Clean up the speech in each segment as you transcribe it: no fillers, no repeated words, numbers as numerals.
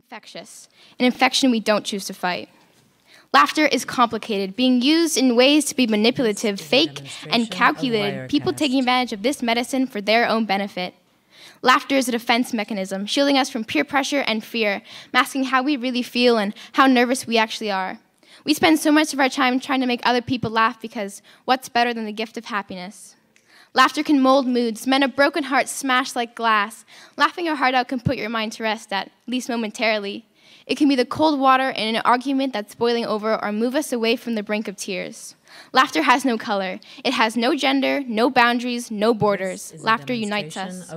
Infectious, an infection we don't choose to fight. Laughter is complicated, being used in ways to be manipulative, fake, and calculated, people taking advantage of this medicine for their own benefit. Laughter is a defense mechanism, shielding us from peer pressure and fear, masking how we really feel and how nervous we actually are. We spend so much of our time trying to make other people laugh because what's better than the gift of happiness? Laughter can mold moods, mend a broken heart smashed like glass. Laughing your heart out can put your mind to rest, at least momentarily. It can be the cold water in an argument that's boiling over or move us away from the brink of tears. Laughter has no color. It has no gender, no boundaries, no borders. Laughter unites us.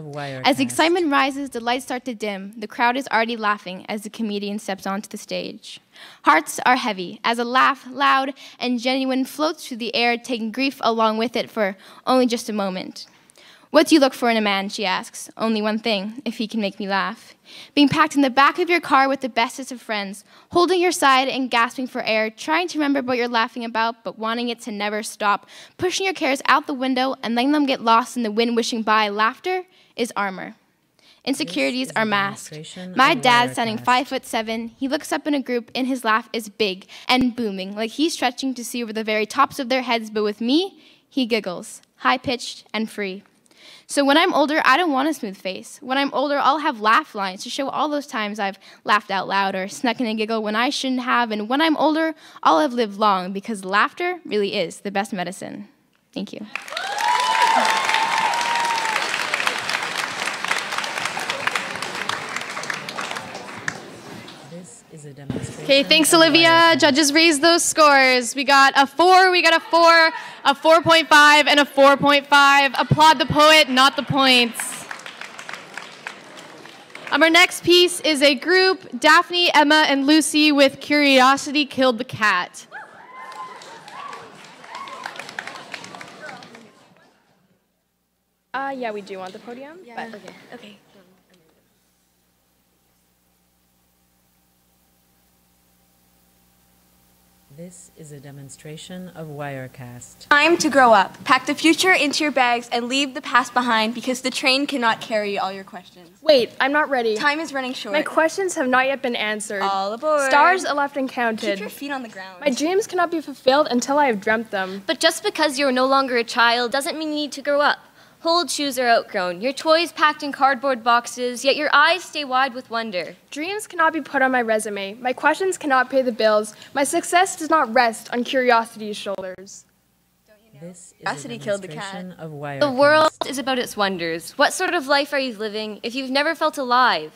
As excitement rises, the lights start to dim. The crowd is already laughing as the comedian steps onto the stage. Hearts are heavy as a laugh, loud and genuine, floats through the air, taking grief along with it for only just a moment. What do you look for in a man, she asks. Only one thing, if he can make me laugh. Being packed in the back of your car with the bestest of friends, holding your side and gasping for air, trying to remember what you're laughing about, but wanting it to never stop, pushing your cares out the window and letting them get lost in the wind wishing by. Laughter is armor. Insecurities are masked. My dad, standing 5'7", he looks up in a group and his laugh is big and booming, like he's stretching to see over the very tops of their heads, but with me, he giggles, high-pitched and free. So when I'm older, I don't want a smooth face. When I'm older, I'll have laugh lines to show all those times I've laughed out loud or snuck in a giggle when I shouldn't have. And when I'm older, I'll have lived long because laughter really is the best medicine. Thank you. Okay, thanks, Olivia. Judges raised those scores. We got a 4, we got a 4, a 4.5, and a 4.5. Applaud the poet, not the points. Our next piece is a group, Daphne, Emma, and Lucy with Curiosity Killed the Cat. Yeah, we do want the podium. Yeah. But Okay. This is a demonstration of Wirecast. Time to grow up. Pack the future into your bags and leave the past behind because the train cannot carry all your questions. wait, I'm not ready. Time is running short. My questions have not yet been answered. All aboard. Stars are left uncounted. Keep your feet on the ground. My dreams cannot be fulfilled until I have dreamt them. But just because you're no longer a child doesn't mean you need to grow up. Old shoes are outgrown, your toys packed in cardboard boxes, yet your eyes stay wide with wonder. Dreams cannot be put on my resume. My questions cannot pay the bills. My success does not rest on curiosity's shoulders. This is Curiosity killed the cat. of Wirecast. The world is about its wonders. What sort of life are you living if you've never felt alive?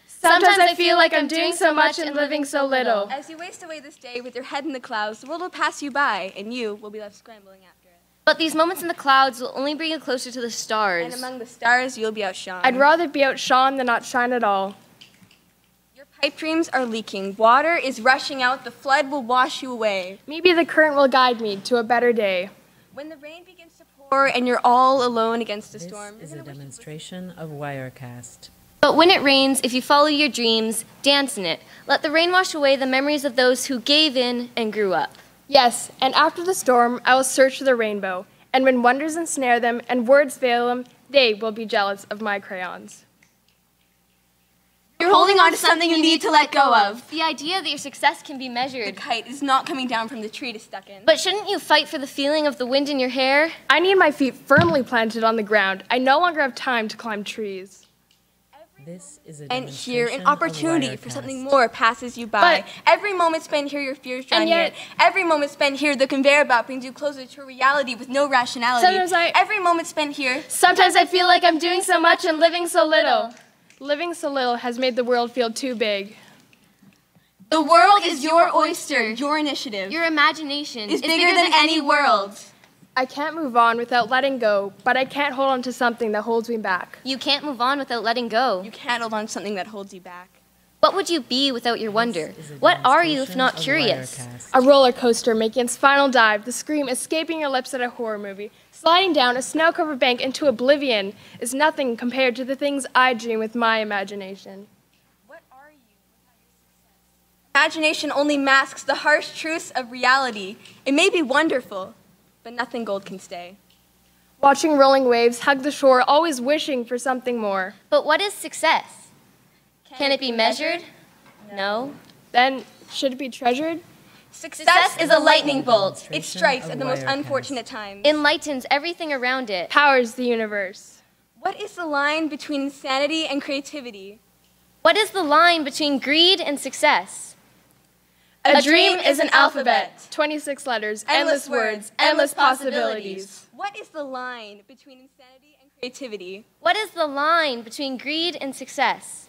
Sometimes I feel like I'm doing so much and living so little. As you waste away this day with your head in the clouds, the world will pass you by, and you will be left scrambling after it. But these moments in the clouds will only bring you closer to the stars. And among the stars, you'll be outshone. I'd rather be outshone than not shine at all. Your pipe dreams are leaking. Water is rushing out. The flood will wash you away. Maybe the current will guide me to a better day. When the rain begins to pour and you're all alone against the storm. This is a demonstration of Wirecast. But when it rains, if you follow your dreams, dance in it. Let the rain wash away the memories of those who gave in and grew up. Yes, and after the storm, I will search for the rainbow. And when wonders ensnare them and words fail them, they will be jealous of my crayons. You're holding on to something you need to let go of. The idea that your success can be The measured. kite is not coming down from the tree to stuck in. But shouldn't you fight for the feeling of the wind in your hair? I need my feet firmly planted on the ground. I no longer have time to climb trees. This is a And here, an demonstration opportunity of for Wirecast. something more passes you by. But- Every moment spent here, your fears drown And yet- it. Every moment spent here, the conveyor belt brings you closer to reality with no rationality. Every moment spent here. Sometimes I feel like I'm doing so much and living so little. Living so little has made the world feel too big. The world is your oyster, your initiative. Your imagination is bigger than any world. I can't move on without letting go, but I can't hold on to something that holds me back. You can't move on without letting go. You can't hold on to something that holds you back. What would you be without your wonder? This is a What are you if demonstration not of curious? Wirecast. A roller coaster making its final dive, the scream escaping your lips at a horror movie, sliding down a snow-covered bank into oblivion is nothing compared to the things I dream with my imagination. What are you without your success? Imagination only masks the harsh truths of reality. It may be wonderful, but nothing gold can stay. Watching rolling waves hug the shore, always wishing for something more. But what is success? Can it be measured? No? Then should it be treasured? Success is a lightning bolt. It Demonstration strikes of at the most Wirecast. unfortunate times. Enlightens everything around it. Powers the universe. What is the line between insanity and creativity? What is the line between greed and success? A dream is an alphabet. 26 letters, endless words, endless possibilities. What is the line between insanity and creativity? What is the line between greed and success?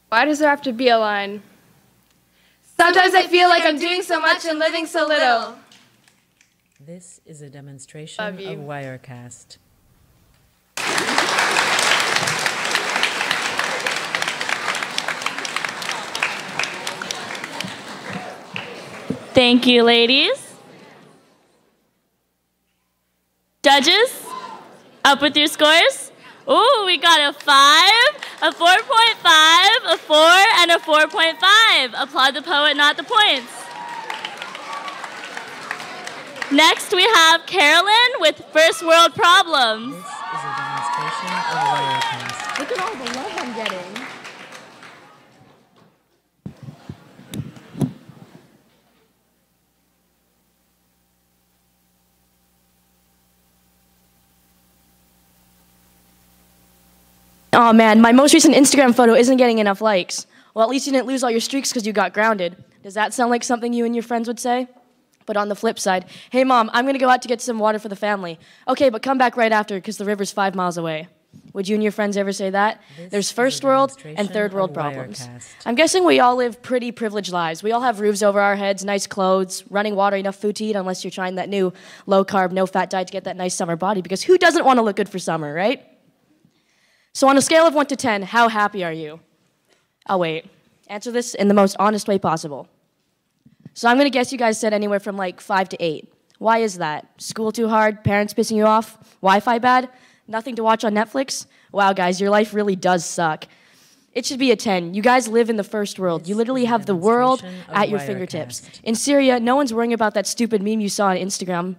Why does there have to be a line? Sometimes I feel like I'm doing so much and living so little. This is a demonstration Love of you. Wirecast. Thank you, ladies. Judges, up with your scores. Ooh, we got a 5, a 4.5, a 4, and a 4.5. Applaud the poet, not the points. Next, we have Carolyn with First World Problems. This is a demonstration of Wirecast. Look at all the love I'm getting. Oh man, my most recent Instagram photo isn't getting enough likes. Well, at least you didn't lose all your streaks because you got grounded. Does that sound like something you and your friends would say? But on the flip side, hey mom, I'm gonna go out to get some water for the family. Okay, but come back right after because the river's 5 miles away. Would you and your friends ever say that? There's first world and third world problems. I'm guessing we all live pretty privileged lives. We all have roofs over our heads, nice clothes, running water, enough food to eat, unless you're trying that new low-carb, no-fat diet to get that nice summer body, because who doesn't want to look good for summer, right? So on a scale of 1 to 10, how happy are you? I'll wait. Answer this in the most honest way possible. So I'm gonna guess you guys said anywhere from like 5 to 8. Why is that? School too hard? Parents pissing you off? Wi-Fi bad? Nothing to watch on Netflix? Wow, guys, your life really does suck. It should be a 10. You guys live in the first world. You literally have the world at your fingertips. In Syria, no one's worrying about that stupid meme you saw on Instagram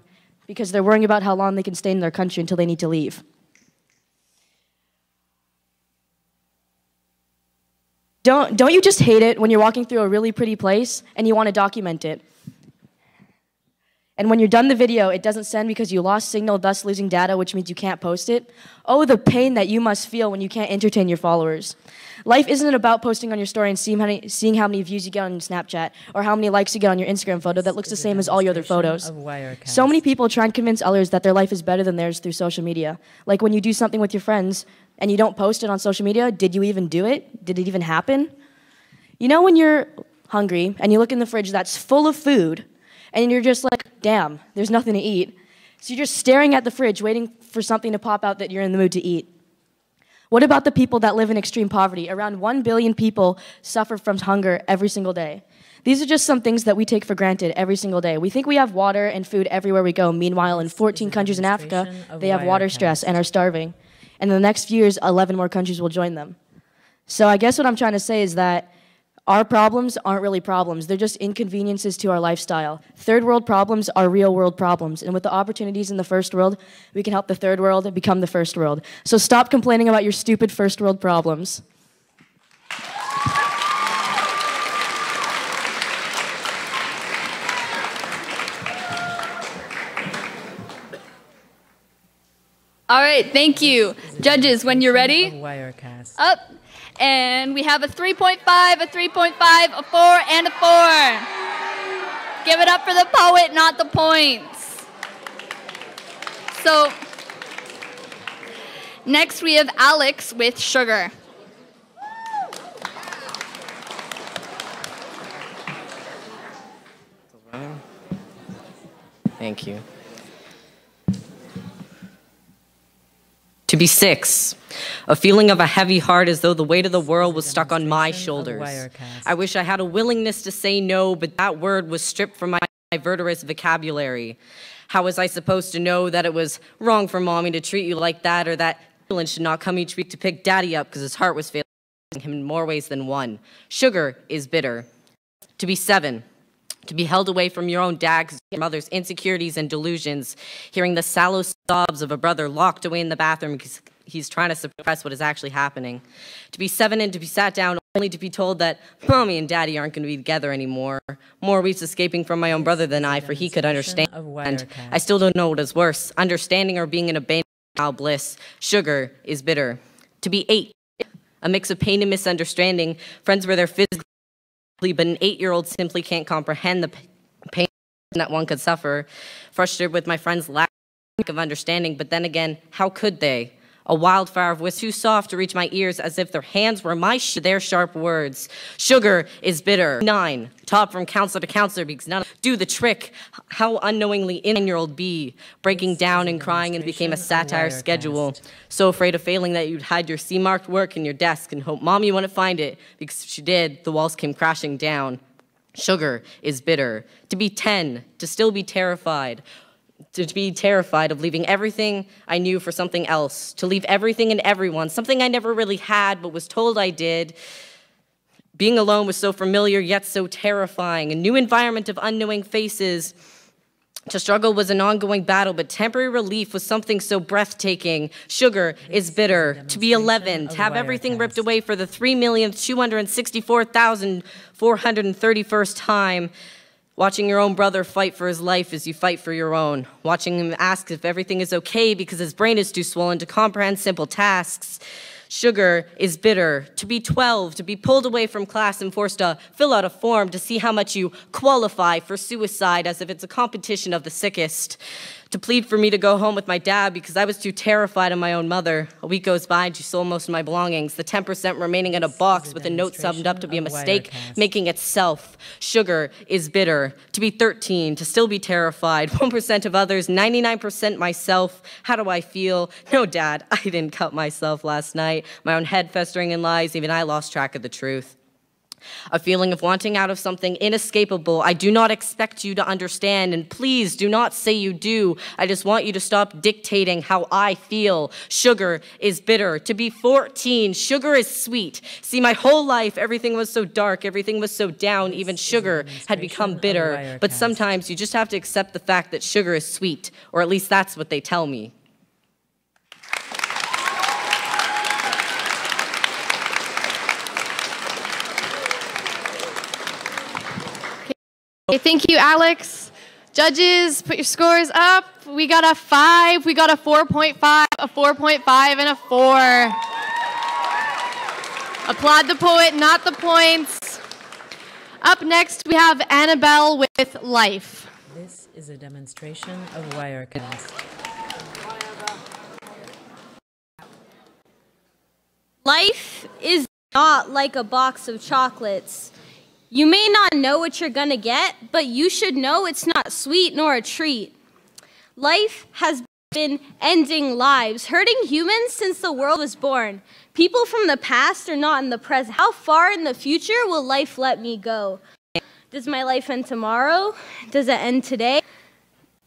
because they're worrying about how long they can stay in their country until they need to leave. Don't you just hate it when you're walking through a really pretty place and you want to document it? And when you're done the video, it doesn't send because you lost signal, thus losing data, which means you can't post it? Oh, the pain that you must feel when you can't entertain your followers. Life isn't about posting on your story and seeing how many views you get on Snapchat or how many likes you get on your Instagram photo that looks the same as all your other photos. So many people try and convince others that their life is better than theirs through social media. Like when you do something with your friends and you don't post it on social media, did you even do it? Did it even happen? You know when you're hungry and you look in the fridge that's full of food and you're just like, damn, there's nothing to eat. So you're just staring at the fridge waiting for something to pop out that you're in the mood to eat. What about the people that live in extreme poverty? Around 1 billion people suffer from hunger every single day. These are just some things that we take for granted every single day. We think we have water and food everywhere we go. Meanwhile, in 14 countries in Africa, they have water stress and are starving. And in the next few years, 11 more countries will join them. So I guess what I'm trying to say is that our problems aren't really problems. They're just inconveniences to our lifestyle. Third world problems are real world problems. And with the opportunities in the first world, we can help the third world become the first world. So stop complaining about your stupid first world problems. All right, thank you. Judges, when you're ready, Wirecast. up. And we have a 3.5, a 3.5, a 4, and a 4. Give it up for the poet, not the points. So, next we have Alex with Sugar. Thank you. To be 6, a feeling of a heavy heart as though the weight of the world was stuck on my shoulders. I wish I had a willingness to say no, but that word was stripped from my verterous vocabulary. How was I supposed to know that it was wrong for mommy to treat you like that, or that Dylan should not come each week to pick daddy up because his heart was failing him in more ways than one? Sugar is bitter. To be 7, to be held away from your own dad because your mother's insecurities and delusions, hearing the sallow sobs of a brother locked away in the bathroom because he's trying to suppress what is actually happening. To be 7 and to be sat down only to be told that Mommy and Daddy aren't going to be together anymore. More weeks escaping from my own brother than I, for he could understand. I still don't know what is worse, understanding or being in abandonment bliss. Sugar is bitter. To be 8, a mix of pain and misunderstanding. Friends were there physically, but an 8-year-old simply can't comprehend the pain that one could suffer. Frustrated with my friends' lack of understanding, but then again, how could they? A wildfire was too soft to reach my ears, as if their hands were their sharp words. Sugar is bitter. 9, taught from counselor to counselor because none do the trick. How unknowingly 9-year-old be, breaking down and crying, and became a satire schedule. So afraid of failing that you'd hide your C-marked work in your desk and hope Mommy wouldn't find it, because if she did, the walls came crashing down. Sugar is bitter. To be 10, to still be terrified. To be terrified of leaving everything I knew for something else, to leave everything and everyone, something I never really had but was told I did. Being alone was so familiar yet so terrifying, a new environment of unknowing faces. To struggle was an ongoing battle, but temporary relief was something so breathtaking. Sugar is bitter. To be 11, to have everything ripped away for the 3,264,431st time. Watching your own brother fight for his life as you fight for your own. Watching him ask if everything is okay because his brain is too swollen to comprehend simple tasks. Sugar is bitter. To be 12, to be pulled away from class and forced to fill out a form to see how much you qualify for suicide as if it's a competition of the sickest. To plead for me to go home with my dad because I was too terrified of my own mother. A week goes by and she sold most of my belongings, the 10% remaining in a box with a note summed up to be a mistake, making itself. Sugar is bitter. To be 13, to still be terrified, 1% of others, 99% myself. How do I feel? No, Dad, I didn't cut myself last night. My own head festering in lies, even I lost track of the truth. A feeling of wanting out of something inescapable. I do not expect you to understand, and please do not say you do. I just want you to stop dictating how I feel. Sugar is bitter. To be 14, sugar is sweet. See, my whole life, everything was so dark, everything was so down, even sugar had become bitter. But sometimes you just have to accept the fact that sugar is sweet, or at least that's what they tell me. Okay, thank you, Alex. Judges, put your scores up. We got a 5, we got a 4.5, a 4.5, and a 4. Applaud the poet, not the points. Up next, we have Annabelle with Life. This is a demonstration of Wirecast. Life is not like a box of chocolates. You may not know what you're gonna get, but you should know it's not sweet nor a treat. Life has been ending lives, hurting humans since the world was born. People from the past are not in the present. How far in the future will life let me go? Does my life end tomorrow? Does it end today?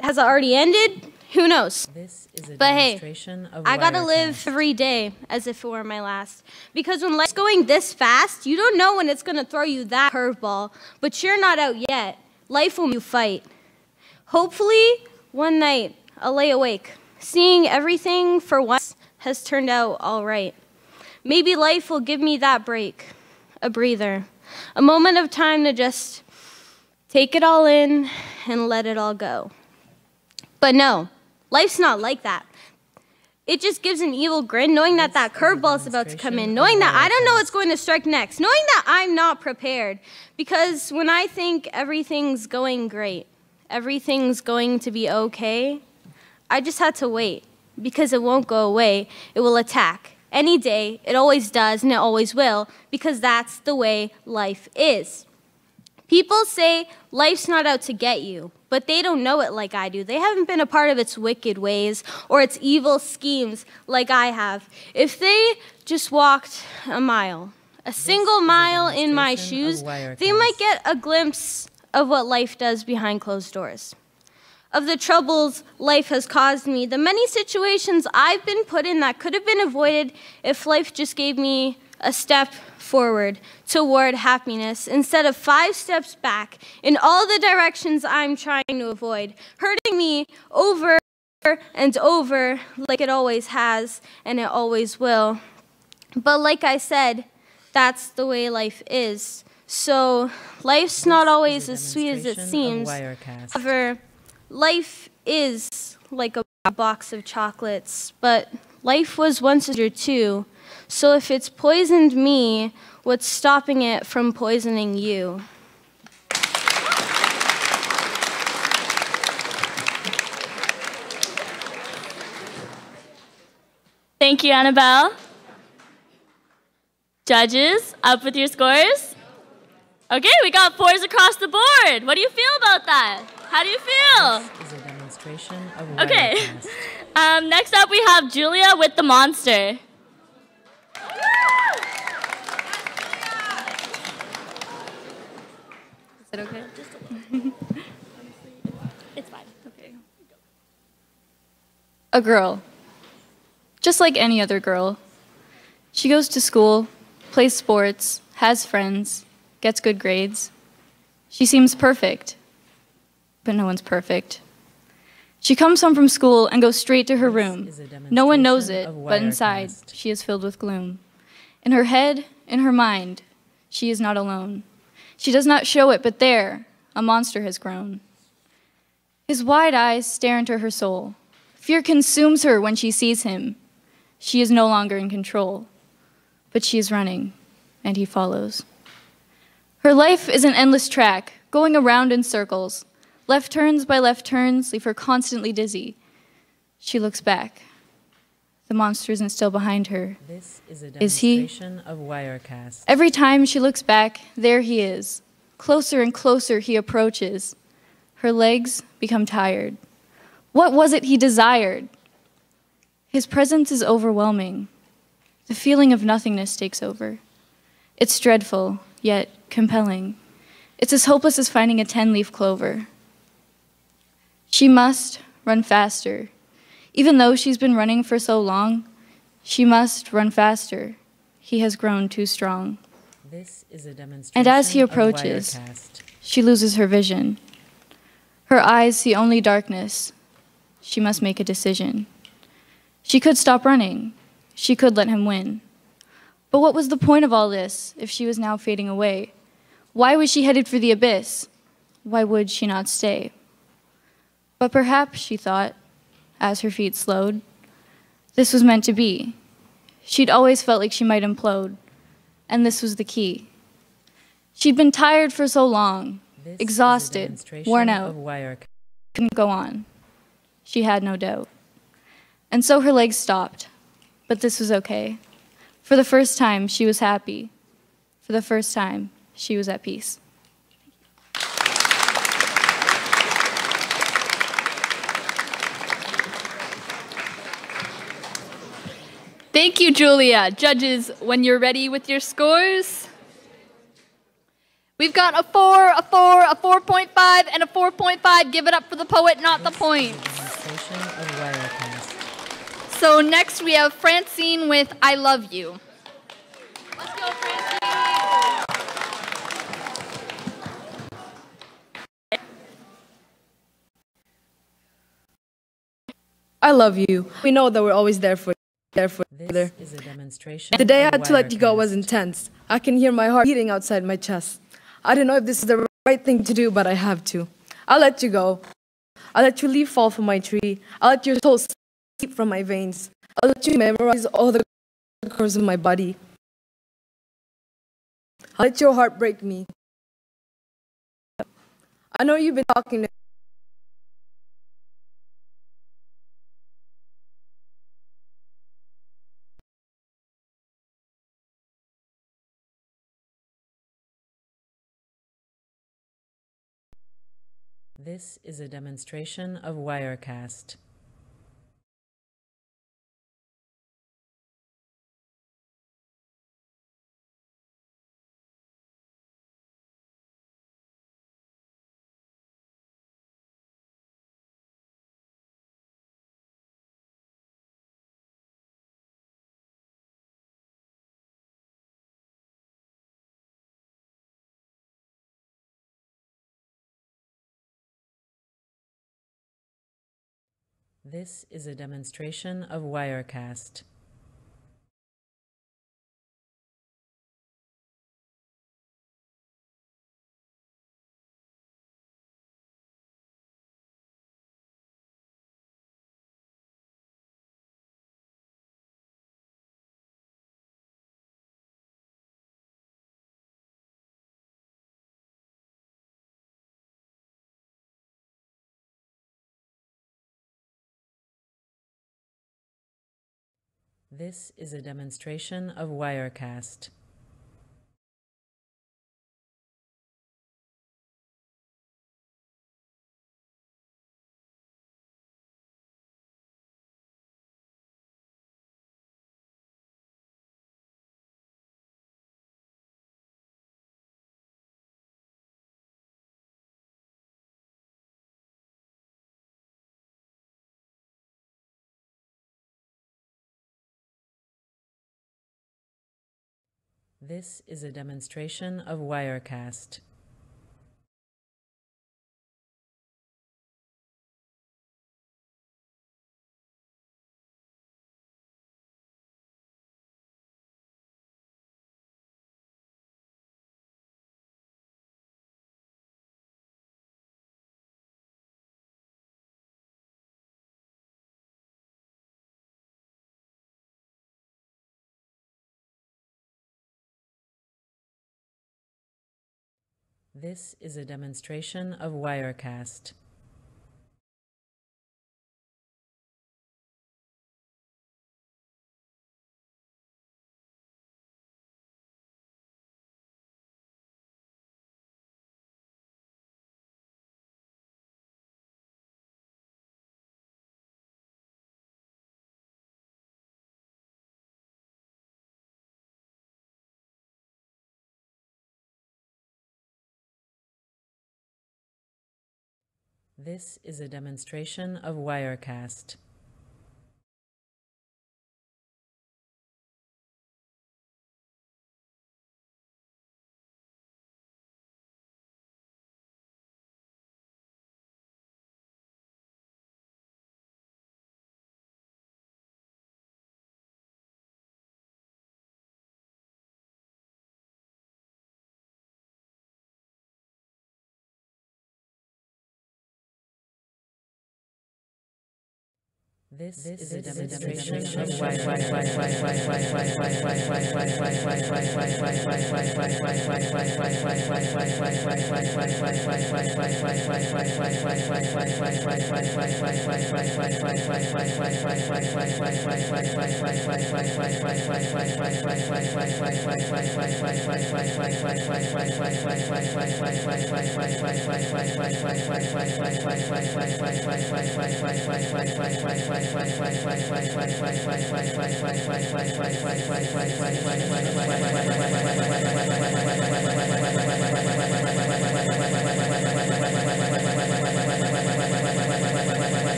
Has it already ended? Who knows? This is a but hey, demonstration of I gotta Wirecast. live every day as if it were my last. Because when life's going this fast, you don't know when it's gonna throw you that curveball. But you're not out yet. Life will make you fight. Hopefully, one night, I'll lay awake, seeing everything for once has turned out all right. Maybe life will give me that break, a breather, a moment of time to just take it all in and let it all go. But no, life's not like that. It just gives an evil grin, knowing that that curveball is about to come in, knowing that I don't know what's going to strike next, knowing that I'm not prepared. Because when I think everything's going great, everything's going to be okay, I just had to wait, because it won't go away. It will attack. Any day, it always does, and it always will, because that's the way life is. People say life's not out to get you, but they don't know it like I do. They haven't been a part of its wicked ways or its evil schemes like I have. If they just walked a mile, a single mile in my shoes, they might get a glimpse of what life does behind closed doors. Of the troubles life has caused me, the many situations I've been put in that could have been avoided if life just gave me a step forward toward happiness instead of 5 steps back in all the directions I'm trying to avoid, hurting me over and over like it always has and it always will. But like I said, That's the way life is. So life's not always as sweet as it seems. However, life is like a box of chocolates, but life was once a stranger too. So if it's poisoned me, what's stopping it from poisoning you? Thank you, Annabelle. Judges, up with your scores. Okay, we got 4s across the board. What do you feel about that? How do you feel? This is a demonstration of Okay. Wirecast. Next up, we have Julia with the monster. Is it okay? Just a little. It's fine. Okay. A girl. Just like any other girl. She goes to school, plays sports, has friends, gets good grades. She seems perfect, but no one's perfect. She comes home from school and goes straight to her room. No one knows it, but inside, she is filled with gloom. In her head, in her mind, she is not alone. She does not show it, but there, a monster has grown. His wide eyes stare into her soul. Fear consumes her when she sees him. She is no longer in control, but she is running, and he follows. Her life is an endless track, going around in circles. Left turns by left turns leave her constantly dizzy. She looks back. The monster isn't still behind her. This is a Is he? demonstration of Wirecast. Every time she looks back, there he is. Closer and closer he approaches. Her legs become tired. What was it he desired? His presence is overwhelming. The feeling of nothingness takes over. It's dreadful, yet compelling. It's as hopeless as finding a 10-leaf clover. She must run faster. Even though she's been running for so long, she must run faster. He has grown too strong. This is a demonstration And as he of approaches, Wirecast. she loses her vision. Her eyes see only darkness. She must make a decision. She could stop running. She could let him win. But what was the point of all this if she was now fading away? Why was she headed for the abyss? Why would she not stay? But perhaps, she thought, as her feet slowed, this was meant to be. She'd always felt like she might implode, and this was the key. She'd been tired for so long, This exhausted, is a demonstration worn of out, Wirecast. couldn't go on. She had no doubt. And so her legs stopped, but this was okay. For the first time, she was happy. For the first time, she was at peace. Thank you, Julia. Judges, when you're ready with your scores. We've got a 4, a 4, a 4.5, and a 4.5. Give it up for the poet, not the points. Demonstration of Wirecast. So next we have Francine with I Love You. Let's go, Francine. I love you. We know that we're always there for each other. This is a demonstration The day I of had to let you go was Wirecast. intense. I can hear my heart beating outside my chest. I don't know if this is the right thing to do, but I have to. I'll let you go. I'll let your leaf fall from my tree. I'll let your soul sleep from my veins. I'll let you memorize all the curves of my body. I'll let your heart break me. I know you've been talking to This is a demonstration of Wirecast. This is a demonstration of Wirecast. This is a demonstration of Wirecast. This is a demonstration of Wirecast. This is a demonstration of Wirecast. This is a demonstration of Wirecast. This is a demonstration of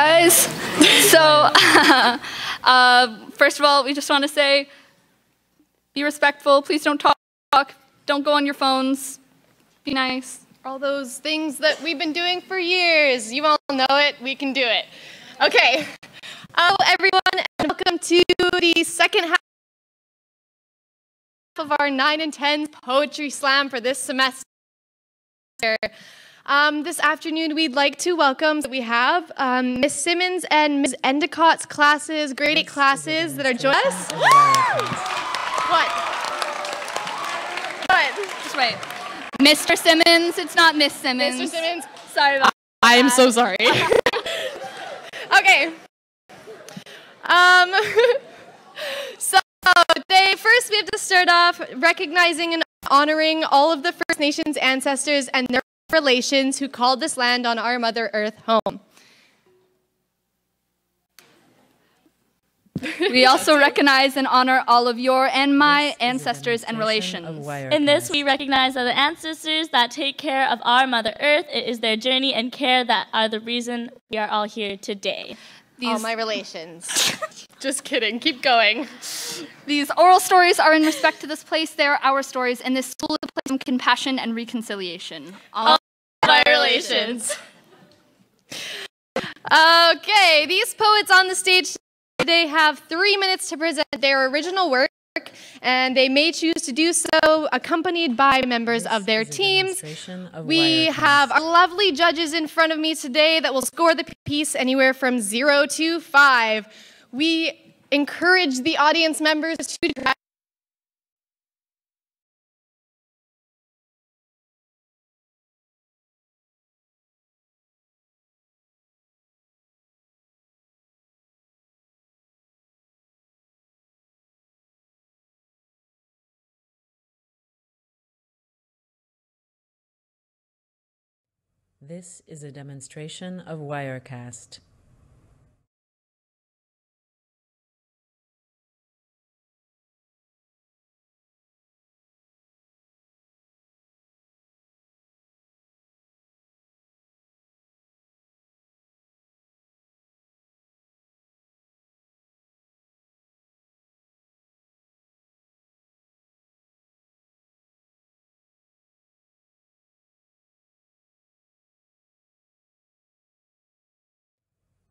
guys. So, first of all, we just want to say, be respectful. Please don't talk. Don't go on your phones. Be nice. All those things that we've been doing for years. You all know it. We can do it. Okay. Hello, everyone, and welcome to the second half of our 9 and 10 Poetry Slam for this semester. This afternoon, we'd like to welcome, we have Miss Simmons and Ms. Endicott's classes, grade 8 classes that are joining us. What? Just wait. Mr. Simmons, it's not Miss Simmons. Mr. Simmons. Sorry about that. I am so sorry. Okay. So today, first we have to start off recognizing and honoring all of the First Nations ancestors and their relations who called this land on our Mother Earth home. We also recognize and honor all of your and my ancestors and relations. In this, we recognize that the ancestors that take care of our Mother Earth, it is their journey and care that are the reason we are all here today. All my relations. Just kidding. Keep going. These oral stories are in respect to this place. They are our stories, and this school is a place of compassion and reconciliation. All my relations. Okay, these poets on the stage today have 3 minutes to present their original work, and they may choose to do so accompanied by members of their teams. We have our lovely judges in front of me today that will score the piece anywhere from 0 to 5. We encourage the audience members to This is a demonstration of Wirecast.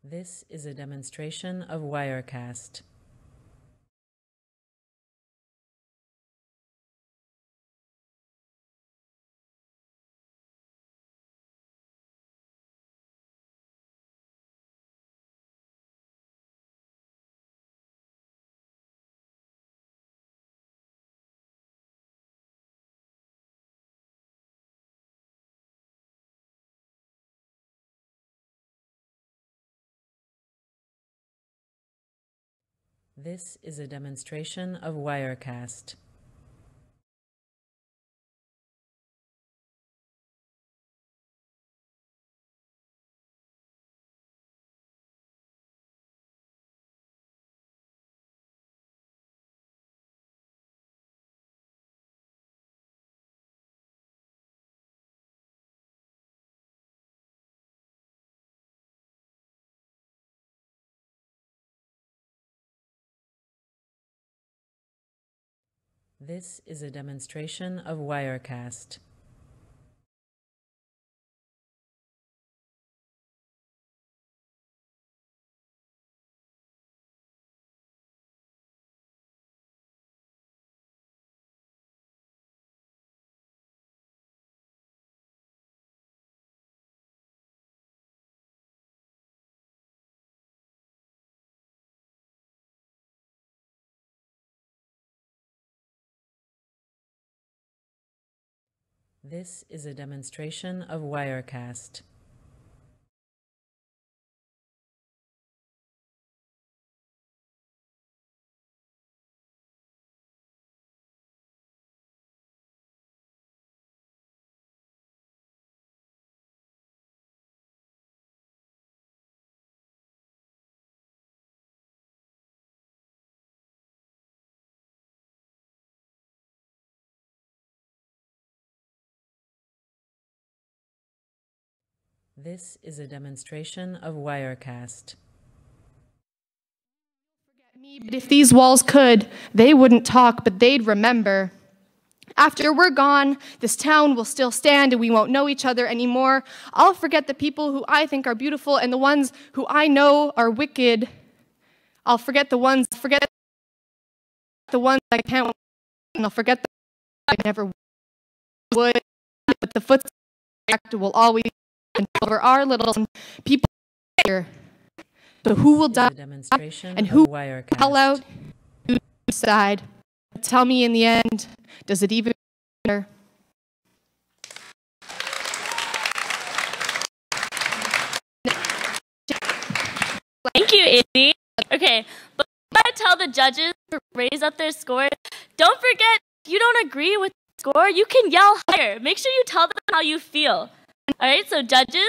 This is a demonstration of Wirecast. This is a demonstration of Wirecast. This is a demonstration of Wirecast. This is a demonstration of Wirecast. This is a demonstration of Wirecast. But if these walls could, they wouldn't talk, but they'd remember. After we're gone, this town will still stand and we won't know each other anymore. I'll forget the people who I think are beautiful and the ones who I know are wicked. I'll forget the ones I can't, and I'll forget the I never would. But the footsteps will always over our little people here. So who will die and who will hell out? Who decide? Tell me in the end, does it even matter? Thank you, Izzy. Okay, but before I tell the judges to raise up their score, don't forget, if you don't agree with the score, you can yell higher. Make sure you tell them how you feel. All right, so judges,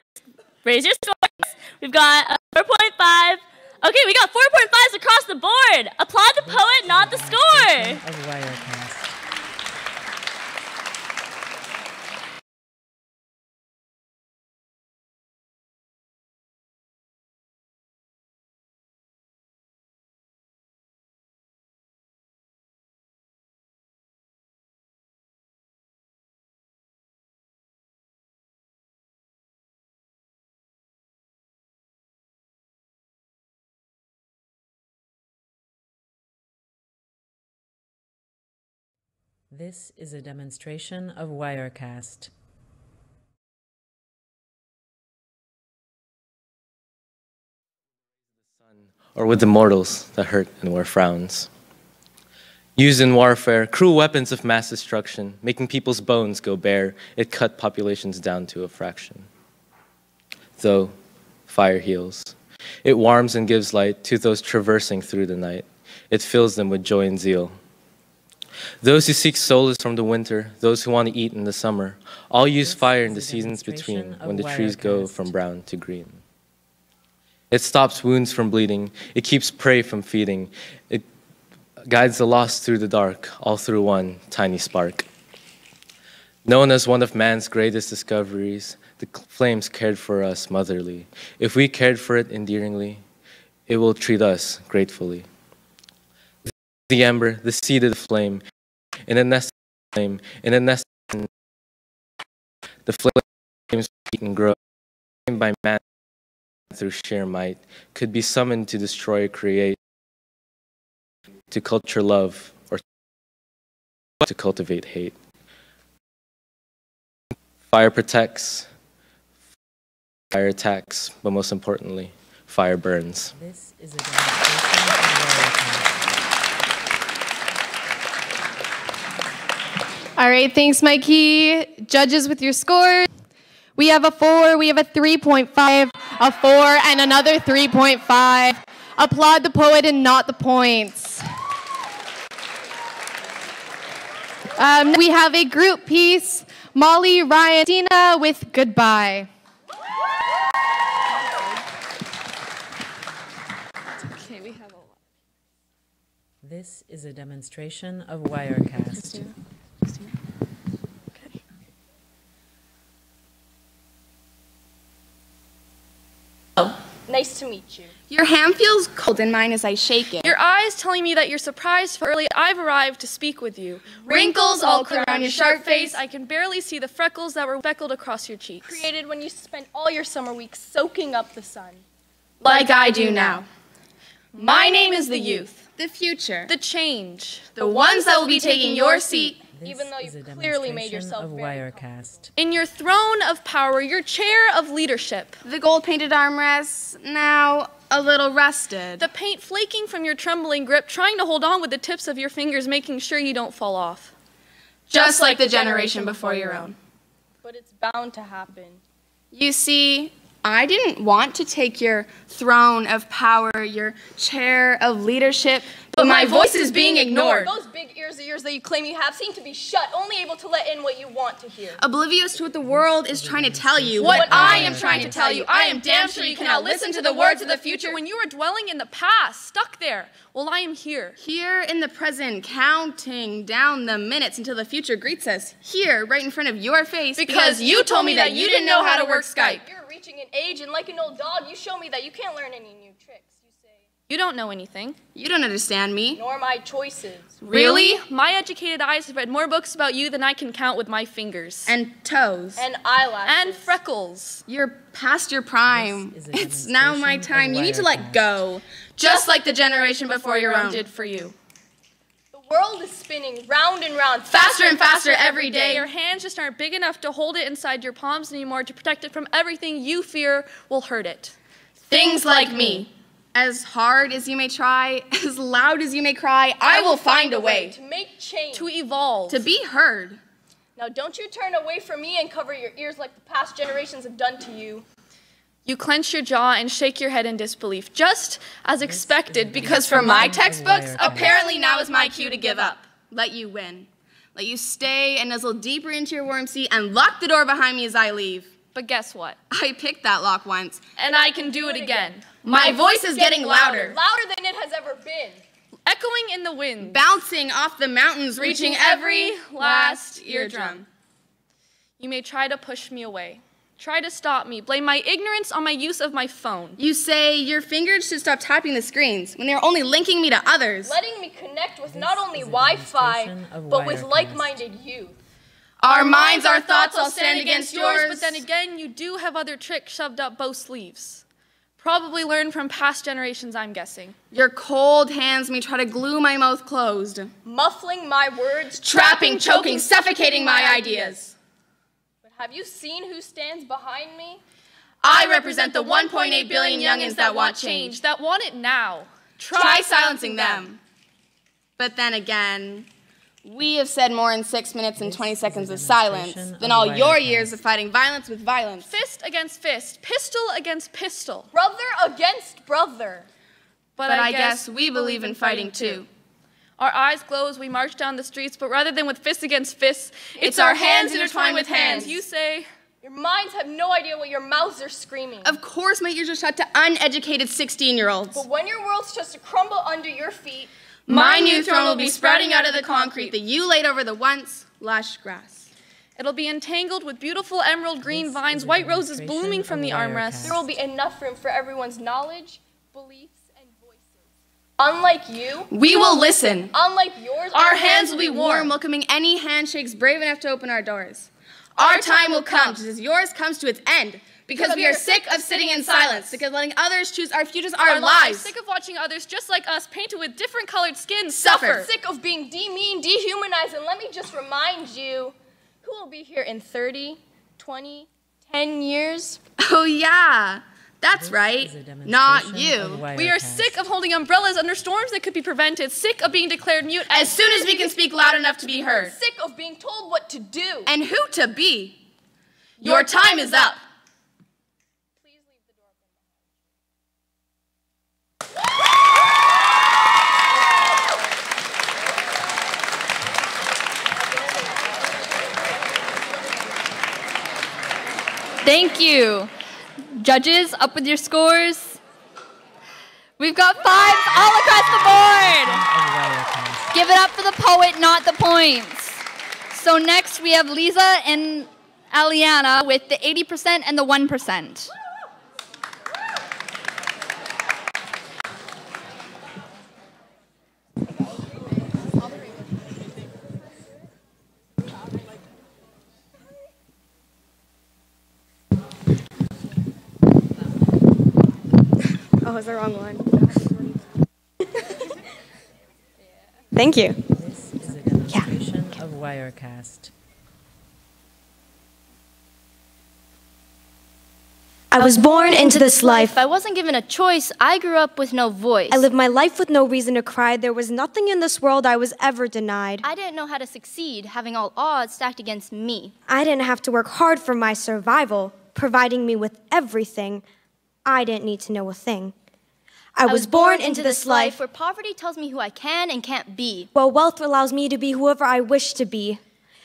raise your scores. We've got 4.5. Okay, we got 4.5s across the board. Applaud the poet, not the score. This is a demonstration of Wirecast. Or with the mortals that hurt and wear frowns. Used in warfare, cruel weapons of mass destruction, making people's bones go bare, it cut populations down to a fraction. Though fire heals, it warms and gives light to those traversing through the night. It fills them with joy and zeal. Those who seek solace from the winter, those who want to eat in the summer, all use fire in the seasons between when the trees go from brown to green. It stops wounds from bleeding. It keeps prey from feeding. It guides the lost through the dark, all through one tiny spark. Known as one of man's greatest discoveries, the flames cared for us motherly. If we cared for it endearingly, it will treat us gratefully. The ember, the seed of the flame, in a nest of flame, in a nest of the flames eat and grow, by man through sheer might, could be summoned to destroy or create, to culture love, or to cultivate hate. Fire protects, fire attacks, but most importantly, fire burns. This is a demonstration of All right, thanks, Mikey. Judges with your scores. We have a 4, we have a 3.5, a 4, and another 3.5. Applaud the poet and not the points. We have a group piece, Molly, Ryan, Tina with Goodbye. Okay, we have a lot. This is a demonstration of Wirecast. Nice to meet you. Your hand feels cold in mine as I shake it. Your eyes telling me that you're surprised for early I've arrived to speak with you. Wrinkles all clear on your sharp face. I can barely see the freckles that were speckled across your cheeks. Created when you spent all your summer weeks soaking up the sun. Like I do now. My name is the youth. The future. The change. The ones that will be taking your seat. Even though you clearly made yourself of Wirecast. In your throne of power, your chair of leadership. The gold-painted armrests, now a little rusted. The paint flaking from your trembling grip, trying to hold on with the tips of your fingers, making sure you don't fall off. Just like the generation before your own. But it's bound to happen. You see, I didn't want to take your throne of power, your chair of leadership, But my voice is being ignored. Those big ears of yours that you claim you have seem to be shut, only able to let in what you want to hear. Oblivious to what the world is trying to tell you. What I am trying to tell you, I am damn sure you cannot listen to the words of the future when you are dwelling in the past, stuck there, while I am here. Here in the present, counting down the minutes until the future greets us. Here, right in front of your face. Because you told me that you didn't know how to work Skype. You're reaching an age, and like an old dog, you show me that you can't learn any new tricks. You don't know anything. You don't understand me. Nor my choices. Really? My educated eyes have read more books about you than I can count with my fingers. And toes. And eyelashes. And freckles. You're past your prime. It's now my time. You need to let go. Just like the generation before your own did for you. The world is spinning round and round. Faster and faster every day. Your hands just aren't big enough to hold it inside your palms anymore to protect it from everything you fear will hurt it. Things like me. As hard as you may try, as loud as you may cry, I will find a way. To make change. To evolve. To be heard. Now don't you turn away from me and cover your ears like the past generations have done to you. You clench your jaw and shake your head in disbelief, just as expected, because from my textbooks, apparently now is my cue to give up. Let you win. Let you stay and nuzzle deeper into your warm seat and lock the door behind me as I leave. But guess what? I picked that lock once. And I can do it again. My voice is getting louder. Louder than it has ever been. Echoing in the wind. Bouncing off the mountains, reaching every last eardrum. You may try to push me away. Try to stop me. Blame my ignorance on my use of my phone. You say your fingers should stop tapping the screens when they're only linking me to others. Letting me connect with not only Wi-Fi, but with like-minded youth. Our minds, our thoughts all stand against yours. But then again, you do have other tricks shoved up both sleeves. Probably learned from past generations, I'm guessing. Your cold hands may try to glue my mouth closed. Muffling my words. Trapping, choking, suffocating my ideas. But have you seen who stands behind me? I represent the 1.8 billion youngins that want change. That want it now. Try silencing them. But then again, we have said more in 6 minutes and 20 seconds of silence than all your years of fighting violence with violence. Fist against fist, pistol against pistol. Brother against brother. But I guess we believe in fighting too. Our eyes glow as we march down the streets, but rather than with fists against fists, it's our hands intertwined with hands. You say, your minds have no idea what your mouths are screaming. Of course my ears are shut to uneducated 16-year-olds. But when your world starts to crumble under your feet, my new throne will be sprouting out of the concrete that you laid over the once lush grass. It'll be entangled with beautiful emerald green vines, white roses blooming from the armrests. There will be enough room for everyone's knowledge, beliefs, and voices. Unlike you, we will listen. Unlike yours, our hands will be warm, welcoming any handshakes brave enough to open our doors. Our time will come, just as yours comes to its end. Because we are sick of sitting in silence, sick of letting others choose our futures, our lives. Sick of watching others just like us, painted with different colored skins, suffer. Sick of being demeaned, dehumanized, and let me just remind you, who will be here in 30, 20, 10 years? Oh yeah, that's right, not you. We are sick of holding umbrellas under storms that could be prevented, sick of being declared mute as soon as we can speak loud enough to be heard. Sick of being told what to do. And who to be. Your time is up. Thank you. Judges, up with your scores. We've got 5 all across the board. Give it up for the poet, not the points. So next we have Lisa and Aliana with the 80% and the 1%. Oh, it's the wrong one. Thank you. This is a demonstration of Wirecast. I was born into this life. I wasn't given a choice. I grew up with no voice. I lived my life with no reason to cry. There was nothing in this world I was ever denied. I didn't know how to succeed, having all odds stacked against me. I didn't have to work hard for my survival, providing me with everything. I didn't need to know a thing. I was born into this life where poverty tells me who I can and can't be. while wealth allows me to be whoever I wish to be.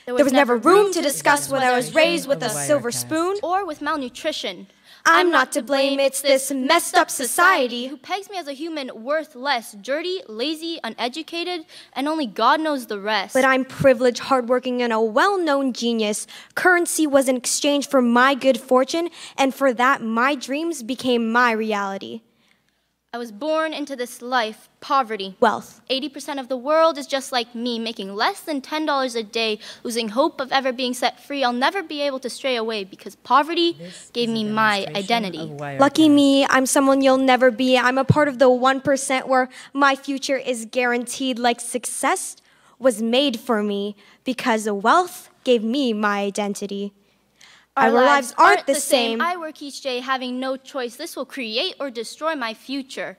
There was never room to discuss whether I was raised with a silver spoon or with malnutrition. I'm not to blame, it's this messed up society who pegs me as a human worth less, dirty, lazy, uneducated, and only God knows the rest. But I'm privileged, hardworking, and a well-known genius. Currency was in exchange for my good fortune, and for that, my dreams became my reality. I was born into this life, poverty. Wealth. 80% of the world is just like me, making less than $10 a day, losing hope of ever being set free. I'll never be able to stray away because poverty gave me my identity. Lucky me, I'm someone you'll never be. I'm a part of the 1% where my future is guaranteed, like success was made for me because wealth gave me my identity. Our lives aren't the same. I work each day having no choice. This will create or destroy my future.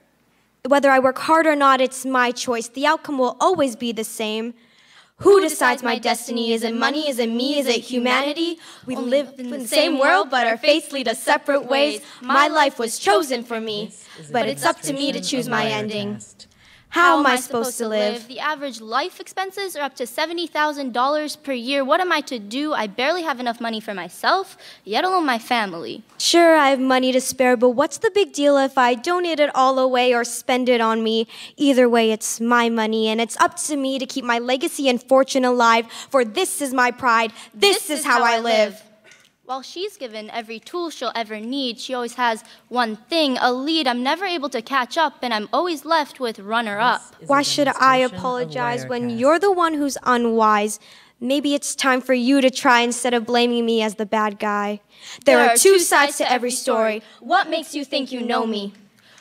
Whether I work hard or not, it's my choice. The outcome will always be the same. Who decides my destiny? Is it money? Is it me? Is it humanity? We live in the same world, but our fates lead us separate ways. My life was chosen for me, but it's up to me to choose my ending. How am I supposed to live? The average life expenses are up to $70,000 per year. What am I to do? I barely have enough money for myself, yet alone my family. Sure, I have money to spare, but what's the big deal if I donate it all away or spend it on me? Either way, it's my money, and it's up to me to keep my legacy and fortune alive, for this is my pride. This is how I live. While she's given every tool she'll ever need, she always has one thing, a lead. I'm never able to catch up, and I'm always left with runner-up. Why should I apologize when you're the one who's unwise? Maybe it's time for you to try instead of blaming me as the bad guy. There are two sides to every story. What makes you think you know me?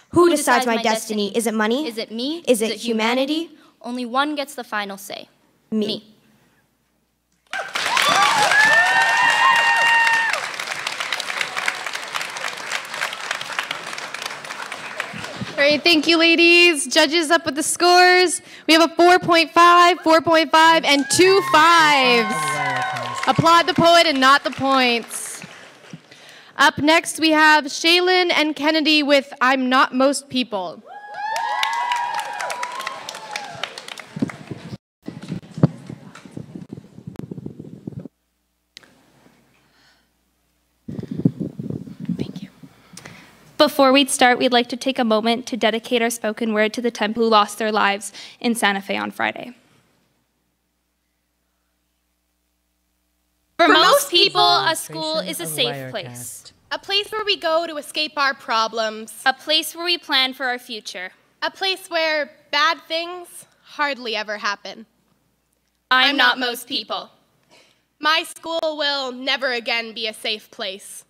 Who decides my destiny? Is it money? Is it me? Is it humanity? Only one gets the final say. Me. All right, thank you, ladies. Judges up with the scores. We have a 4.5, 4.5, and 2 5s. Applaud the poet and not the points. Up next, we have Shaylin and Kennedy with I'm Not Most People. Before we start, we'd like to take a moment to dedicate our spoken word to the 10 who lost their lives in Santa Fe on Friday. For most people, a school is a safe place. A place where we go to escape our problems. A place where we plan for our future. A place where bad things hardly ever happen. I'm not most people. My school will never again be a safe place.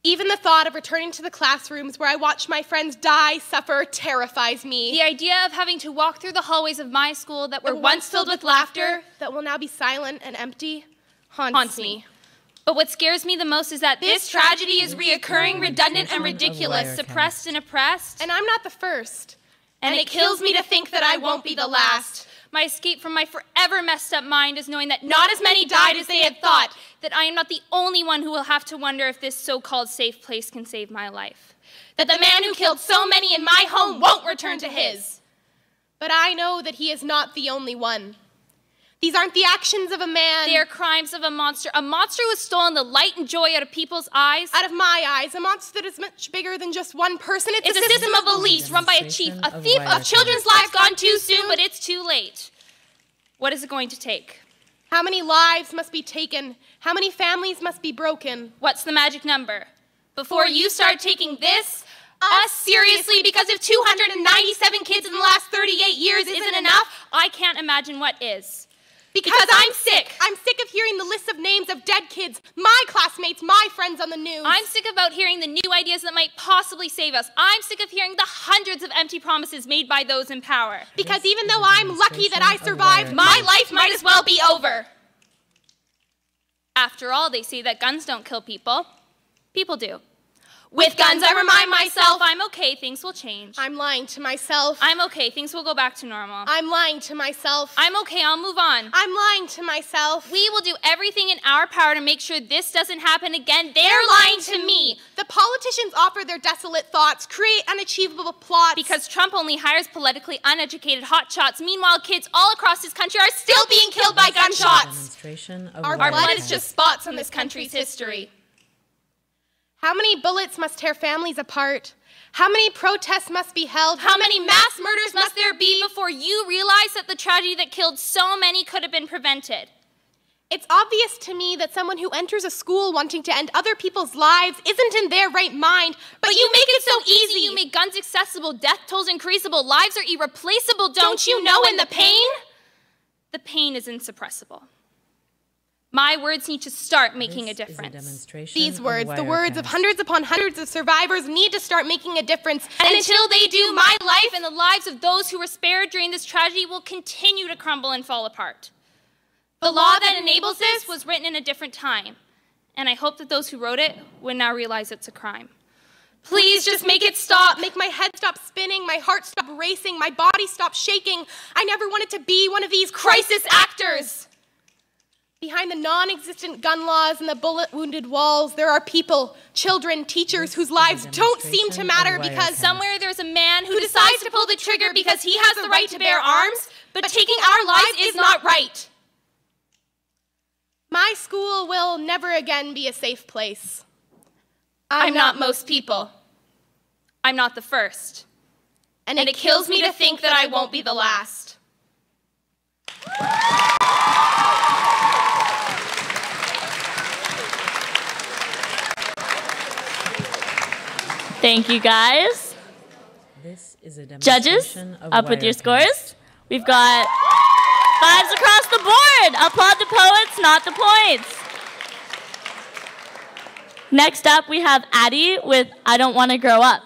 Even the thought of returning to the classrooms where I watch my friends die, suffer, terrifies me. The idea of having to walk through the hallways of my school that were once filled with laughter, that will now be silent and empty, haunts me. But what scares me the most is that this tragedy is reoccurring, redundant, and ridiculous, suppressed and oppressed. And I'm not the first. And it kills me to think that I won't be the last. My escape from my forever messed up mind is knowing that not as many died as they had thought, that I am not the only one who will have to wonder if this so-called safe place can save my life. That the man who killed so many in my home won't return to his. But I know that he is not the only one. These aren't the actions of a man. They are crimes of a monster who has stolen the light and joy out of people's eyes. Out of my eyes, a monster that is much bigger than just one person. It's a system of beliefs run by a chief, a thief of children's lives gone too soon, but it's too late. What is it going to take? How many lives must be taken? How many families must be broken? What's the magic number? Before you start taking us seriously, because if 297 kids in the last 38 years isn't enough, I can't imagine what is. Because I'm sick. I'm sick of hearing the list of names of dead kids, my classmates, my friends on the news. I'm sick about hearing the new ideas that might possibly save us. I'm sick of hearing the hundreds of empty promises made by those in power. Because even though I'm lucky that I survived, my life might as well be over. After all, they say that guns don't kill people. People do. With guns, I remind myself I'm okay, things will change. I'm lying to myself. I'm okay, things will go back to normal. I'm lying to myself. I'm okay, I'll move on. I'm lying to myself. We will do everything in our power to make sure this doesn't happen again. They're lying to me. The politicians offer their desolate thoughts, create unachievable plots. Because Trump only hires politically uneducated hotshots. Meanwhile, kids all across this country are still being killed by gunshots. Our blood is just spots on this country's history. How many bullets must tear families apart? How many protests must be held? How many mass murders must there be before you realize that the tragedy that killed so many could have been prevented? It's obvious to me that someone who enters a school wanting to end other people's lives isn't in their right mind. But you make it so easy. You make guns accessible, death tolls increasable, lives are irreplaceable. Don't you know? And the pain? The pain is insuppressible. My words need to start making a difference. These words, the words of hundreds upon hundreds of survivors, need to start making a difference. And until they do, my life and the lives of those who were spared during this tragedy will continue to crumble and fall apart. The law that enables this was written in a different time, and I hope that those who wrote it would now realize it's a crime. Please just make it stop. Make my head stop spinning, my heart stop racing, my body stop shaking. I never wanted to be one of these crisis actors. Behind the non-existent gun laws and the bullet-wounded walls, there are people, children, teachers whose lives don't seem to matter because somewhere there's a man who decides to pull the trigger because he has the right to bear arms, but taking our lives is not right. My school will never again be a safe place. I'm not most people. I'm not the first. And it kills me to think that I won't be the last. Thank you, guys. This is a Judges, of up with your Wirecast. scores. We've got 5s across the board. Applaud the poets, not the points. Next up, we have Addie with I Don't Want to Grow Up.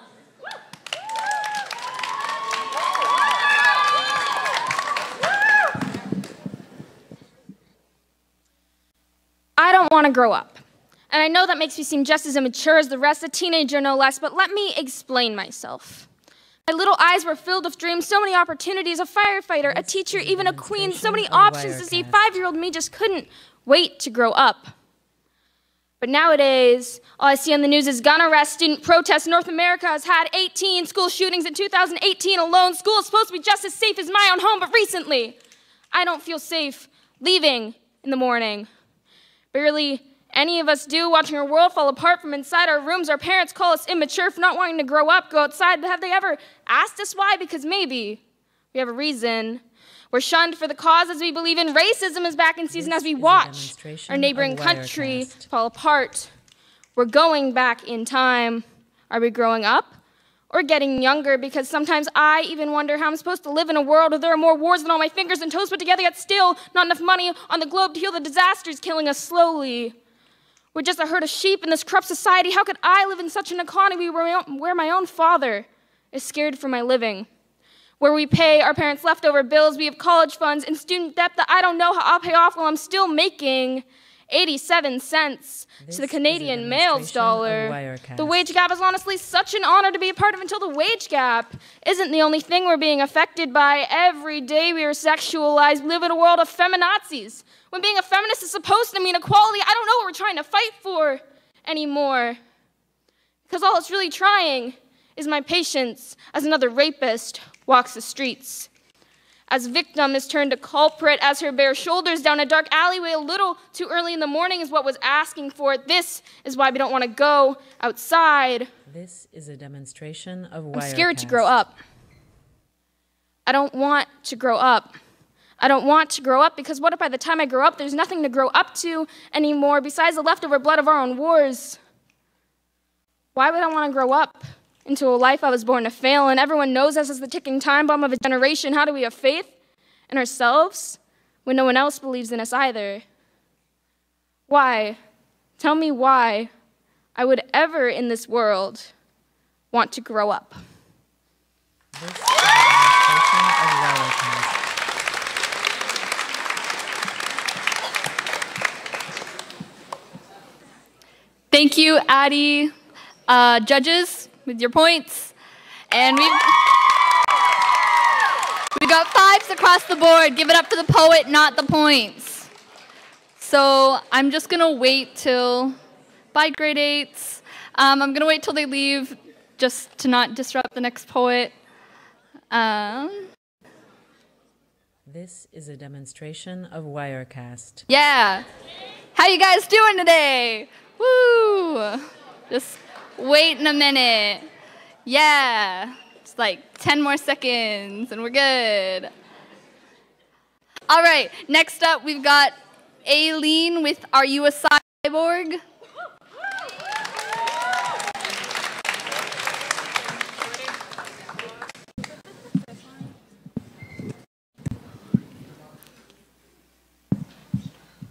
I don't want to grow up. And I know that makes me seem just as immature as the rest, a teenager no less, but let me explain myself. My little eyes were filled with dreams, so many opportunities, a firefighter, a teacher, even a queen, so many options to see. 5-year-old me just couldn't wait to grow up. But nowadays, all I see on the news is gun arrests, student protests. North America has had 18 school shootings in 2018 alone. School is supposed to be just as safe as my own home, but recently, I don't feel safe leaving in the morning. Barely any of us do, watching our world fall apart from inside our rooms. Our parents call us immature for not wanting to grow up, go outside. But have they ever asked us why? Because maybe we have a reason. We're shunned for the causes we believe in. Racism is back in season as we watch our neighboring country fall apart. We're going back in time. Are we growing up or getting younger? Because sometimes I even wonder how I'm supposed to live in a world where there are more wars than all my fingers and toes put together, yet still not enough money on the globe to heal the disasters killing us slowly. We're just a herd of sheep in this corrupt society. How could I live in such an economy where my own father is scared for my living? Where we pay our parents' leftover bills, we have college funds and student debt that I don't know how I'll pay off while I'm still making 87 cents to the Canadian mails dollar. The wage gap is honestly such an honor to be a part of until the wage gap isn't the only thing we're being affected by. Every day we are sexualized. We live in a world of feminazis. When being a feminist is supposed to mean equality, I don't know what we're trying to fight for anymore. Because all it's really trying is my patience as another rapist walks the streets. As victim is turned to culprit, as her bare shoulders down a dark alleyway a little too early in the morning is what was asking for. This is why we don't want to go outside. This is a demonstration of Wirecast. I'm scared to grow up. I don't want to grow up. I don't want to grow up because what if by the time I grow up, there's nothing to grow up to anymore besides the leftover blood of our own wars? Why would I want to grow up into a life I was born to fail? And everyone knows us as the ticking time bomb of a generation. How do we have faith in ourselves when no one else believes in us either? Why? Tell me why I would ever in this world want to grow up. This is a demonstration of Wirecast. Thank you, Addie. Judges, with your points. And we got 5s across the board. Give it up to the poet, not the points. So I'm just going to wait till, bye grade 8s. I'm going to wait till they leave just to not disrupt the next poet. This is a demonstration of Wirecast. Yeah. How you guys doing today? Woo! Just wait in a minute. Yeah. It's like 10 more seconds and we're good. All right, next up we've got Aileen with Are You a Cyborg?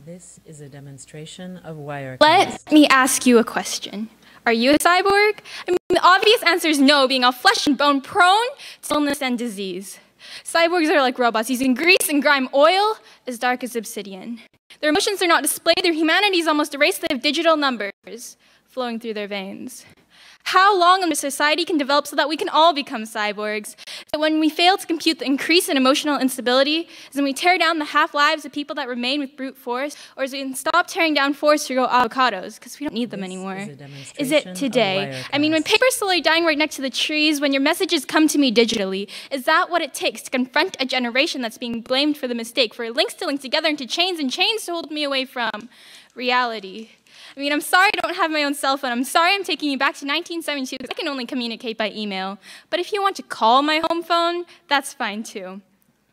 This is a demonstration of Wirecast. Let me ask you a question. Are you a cyborg? I mean, the obvious answer is no, being all flesh and bone prone to illness and disease. Cyborgs are like robots, using grease and grime oil as dark as obsidian. Their emotions are not displayed, their humanity is almost erased, they have digital numbers flowing through their veins. How long a society can develop so that we can all become cyborgs? That when we fail to compute the increase in emotional instability, is when we tear down the half-lives of people that remain with brute force, or is we can stop tearing down forests to grow avocados, because we don't need them anymore? Is it today? I mean, when paper's slowly dying right next to the trees, when your messages come to me digitally, is that what it takes to confront a generation that's being blamed for the mistake, for links to link together into chains and chains to hold me away from reality? I mean, I'm sorry I don't have my own cell phone. I'm sorry I'm taking you back to 1972 because I can only communicate by email. But if you want to call my home phone, that's fine too.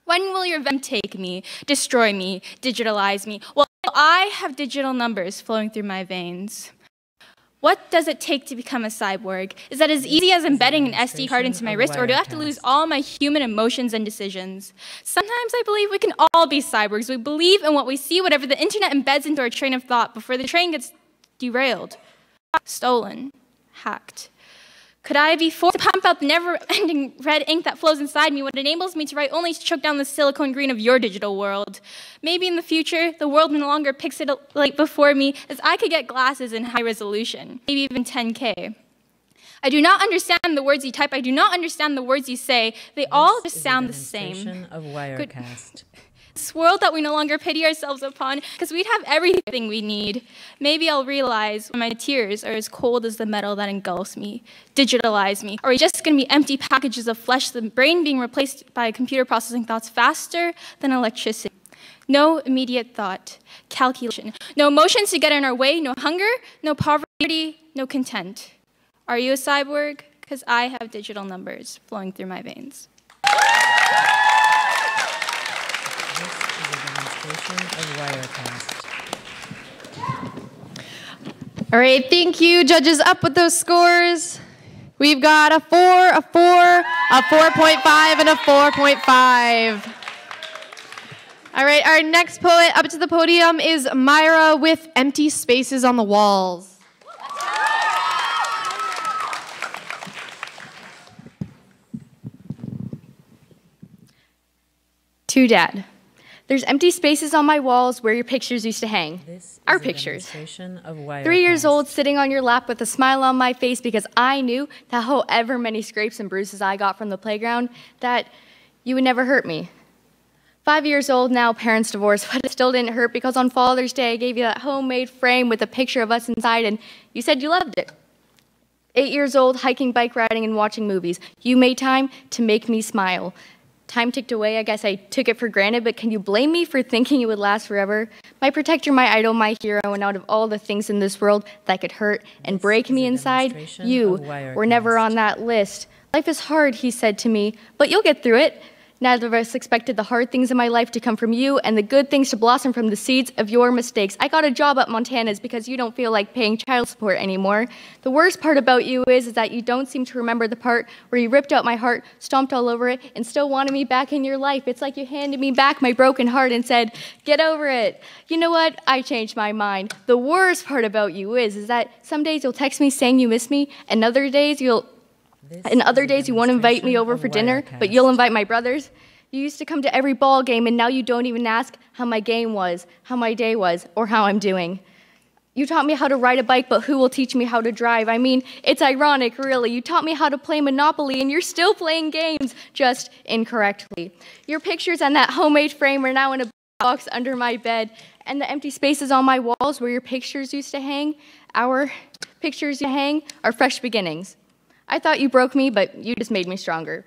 When will your them take me, destroy me, digitalize me? Well, I have digital numbers flowing through my veins. What does it take to become a cyborg? Is that as easy as embedding an SD card into my wrist, or do I have to lose all my human emotions and decisions? Sometimes I believe we can all be cyborgs. We believe in what we see, whatever the internet embeds into our train of thought before the train gets derailed, stolen, hacked. Could I be forced to pump out the never-ending red ink that flows inside me, what enables me to write only to choke down the silicone green of your digital world? Maybe in the future, the world no longer pixelate before me, as I could get glasses in high resolution, maybe even 10K. I do not understand the words you type. I do not understand the words you say. They all just sound the same. Of Wirecast. This world that we no longer pity ourselves upon, because we'd have everything we need. Maybe I'll realize when my tears are as cold as the metal that engulfs me, digitalize me. Are we just going to be empty packages of flesh, the brain being replaced by a computer processing thoughts faster than electricity? No immediate thought, calculation, no emotions to get in our way, no hunger, no poverty, no content. Are you a cyborg? Because I have digital numbers flowing through my veins. All right, thank you. Judges, up with those scores. We've got a 4, a 4, a 4.5, and a 4.5. All right, our next poet up to the podium is Myra with Empty Spaces on the Walls. To Dad. There's empty spaces on my walls where your pictures used to hang. Our pictures. 3 years old, sitting on your lap with a smile on my face because I knew that however many scrapes and bruises I got from the playground, that you would never hurt me. 5 years old now, parents divorced, but it still didn't hurt because on Father's Day I gave you that homemade frame with a picture of us inside and you said you loved it. 8 years old, hiking, bike riding, and watching movies. You made time to make me smile. Time ticked away, I guess I took it for granted, but can you blame me for thinking it would last forever? My protector, my idol, my hero, and out of all the things in this world that could hurt and break me inside, you were never on that list. Life is hard, he said to me, but you'll get through it. Neither of us expected the hard things in my life to come from you and the good things to blossom from the seeds of your mistakes. I got a job at Montana's because you don't feel like paying child support anymore. The worst part about you is that you don't seem to remember the part where you ripped out my heart, stomped all over it, and still wanted me back in your life. It's like you handed me back my broken heart and said, get over it. You know what? I changed my mind. The worst part about you is that some days you'll text me saying you miss me, and other days you won't invite me over for dinner, but you'll invite my brothers. You used to come to every ball game, and now you don't even ask how my game was, how my day was, or how I'm doing. You taught me how to ride a bike, but who will teach me how to drive? I mean, it's ironic, really. You taught me how to play Monopoly, and you're still playing games, just incorrectly. Your pictures and that homemade frame are now in a box under my bed, and the empty spaces on my walls where your pictures used to hang, our pictures you hang, are fresh beginnings. I thought you broke me, but you just made me stronger.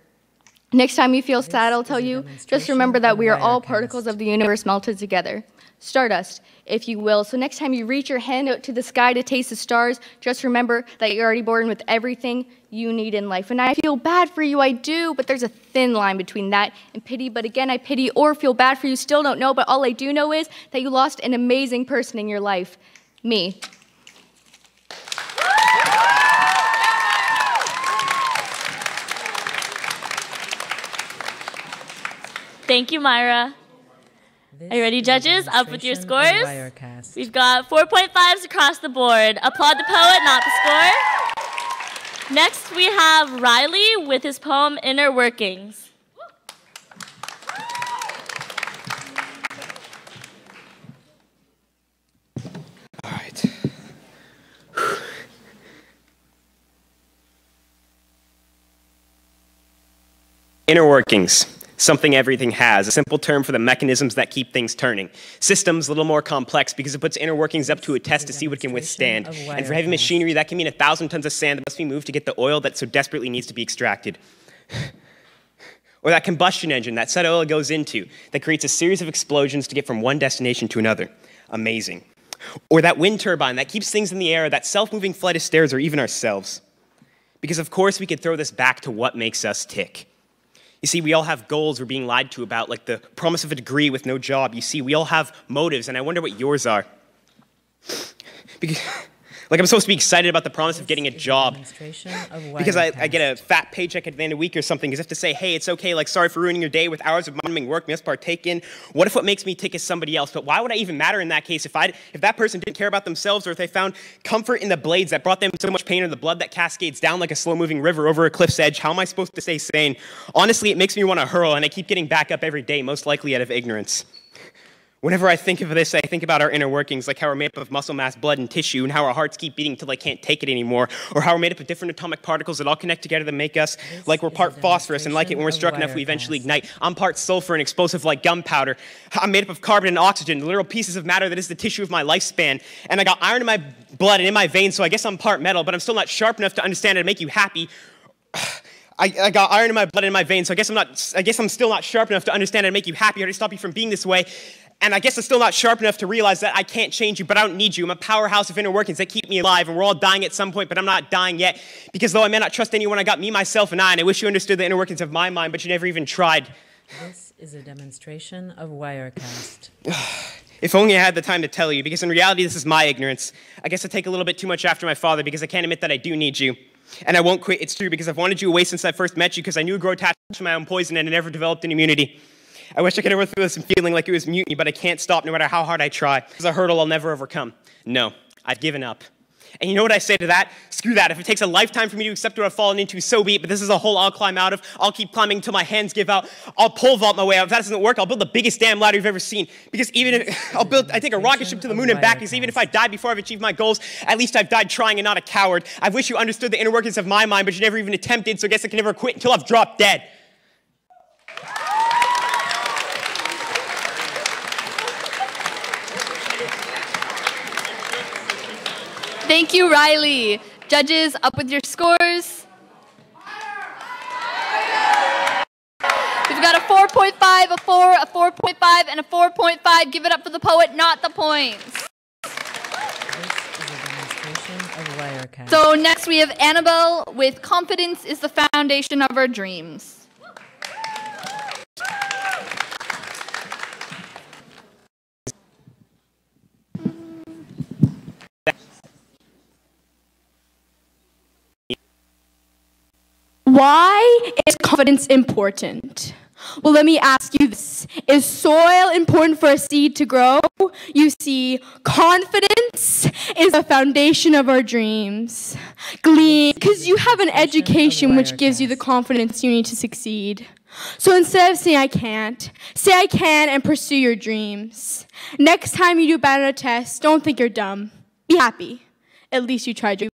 Next time you feel sad, I'll tell you, just remember that we are all particles of the universe melted together. Stardust, if you will. So next time you reach your hand out to the sky to taste the stars, just remember that you're already born with everything you need in life. And I feel bad for you, I do, but there's a thin line between that and pity. But again, I pity or feel bad for you, still don't know, but all I do know is that you lost an amazing person in your life, me. Thank you, Myra. Are you ready, judges? Up with your scores. We've got 4.5s across the board. Applaud the poet, not the score. Next, we have Riley with his poem, Inner Workings. All right. Inner workings. Something everything has, a simple term for the mechanisms that keep things turning. Systems, a little more complex because it puts inner workings up to a test to see what it can withstand. And for heavy machinery, that can mean 1,000 tons of sand that must be moved to get the oil that so desperately needs to be extracted. Or that combustion engine that said oil goes into, that creates a series of explosions to get from one destination to another. Amazing. Or that wind turbine that keeps things in the air, that self-moving flight of stairs, or even ourselves. Because of course we could throw this back to what makes us tick. You see, we all have goals we're being lied to about, like the promise of a degree with no job. You see, we all have motives, and I wonder what yours are. Because, like, I'm supposed to be excited about the promise of getting a job. Because I get a fat paycheck at the end of the week or something, as if to say, hey, it's okay, like, sorry for ruining your day with hours of mind work we must partake in. What if what makes me tick is somebody else? But why would I even matter in that case if that person didn't care about themselves, or if they found comfort in the blades that brought them so much pain, or the blood that cascades down like a slow-moving river over a cliff's edge? How am I supposed to stay sane? Honestly, it makes me want to hurl, and I keep getting back up every day, most likely out of ignorance. Whenever I think of this, I think about our inner workings, like how we're made up of muscle mass, blood, and tissue, and how our hearts keep beating until they can't take it anymore, or how we're made up of different atomic particles that all connect together to make us, like we're part phosphorus, and like it when we're struck enough we eventually ignite. I'm part sulfur and explosive like gunpowder. I'm made up of carbon and oxygen, the literal pieces of matter that is the tissue of my lifespan. And I got iron in my blood and in my veins, so I guess I'm part metal, but I'm still not sharp enough to understand how to make you happy. I got iron in my blood and in my veins, so I guess I'm still not sharp enough to understand how to make you happy or to stop you from being this way. And I guess I'm still not sharp enough to realize that I can't change you, but I don't need you. I'm a powerhouse of inner workings that keep me alive, and we're all dying at some point, but I'm not dying yet. Because though I may not trust anyone, I got me, myself, and I, and I wish you understood the inner workings of my mind, but you never even tried. This is a demonstration of Wirecast. If only I had the time to tell you, because in reality, this is my ignorance. I guess I take a little bit too much after my father, because I can't admit that I do need you. And I won't quit, it's true, because I've wanted you away since I first met you, because I knew I grew attached to my own poison, and I never developed an immunity. I wish I could ever feel this feeling like it was mutiny, but I can't stop no matter how hard I try. It's a hurdle I'll never overcome. No, I've given up. And you know what I say to that? Screw that. If it takes a lifetime for me to accept what I've fallen into, so be it. But this is a hole I'll climb out of. I'll keep climbing until my hands give out. I'll pole vault my way out. If that doesn't work, I'll build the biggest damn ladder you've ever seen. Because even if I take a rocket ship to the moon and back, because even if I die before I've achieved my goals, at least I've died trying and not a coward. I wish you understood the inner workings of my mind, but you never even attempted, so I guess I can never quit until I've dropped dead. Thank you, Riley. Judges, up with your scores. We've got a 4.5, a 4, a 4.5, and a 4.5. Give it up for the poet, not the points. So next we have Annabelle with Confidence is the Foundation of Our Dreams. Why is confidence important? Well, let me ask you this. Is soil important for a seed to grow? You see, confidence is the foundation of our dreams. Glean, because you have an education which gives you the confidence you need to succeed. So instead of saying I can't, say I can and pursue your dreams. Next time you do bad on a test, don't think you're dumb. Be happy. At least you tried.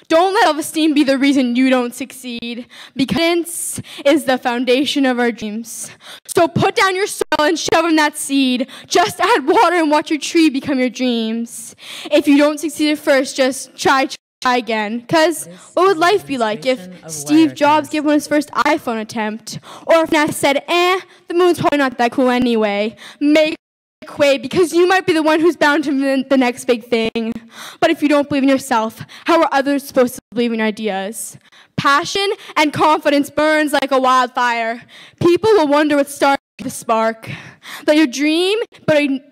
Don't let self-esteem be the reason you don't succeed. Because confidence is the foundation of our dreams. So put down your soil and shove in that seed. Just add water and watch your tree become your dreams. If you don't succeed at first, just try again. Because what would life be like if Steve Jobs gave one his first iPhone attempt? Or if NASA said, the moon's probably not that cool anyway. Make way, because you might be the one who's bound to the next big thing. But if you don't believe in yourself, how are others supposed to believe in your ideas? Passion and confidence burns like a wildfire. People will wonder what started the spark. Let your dream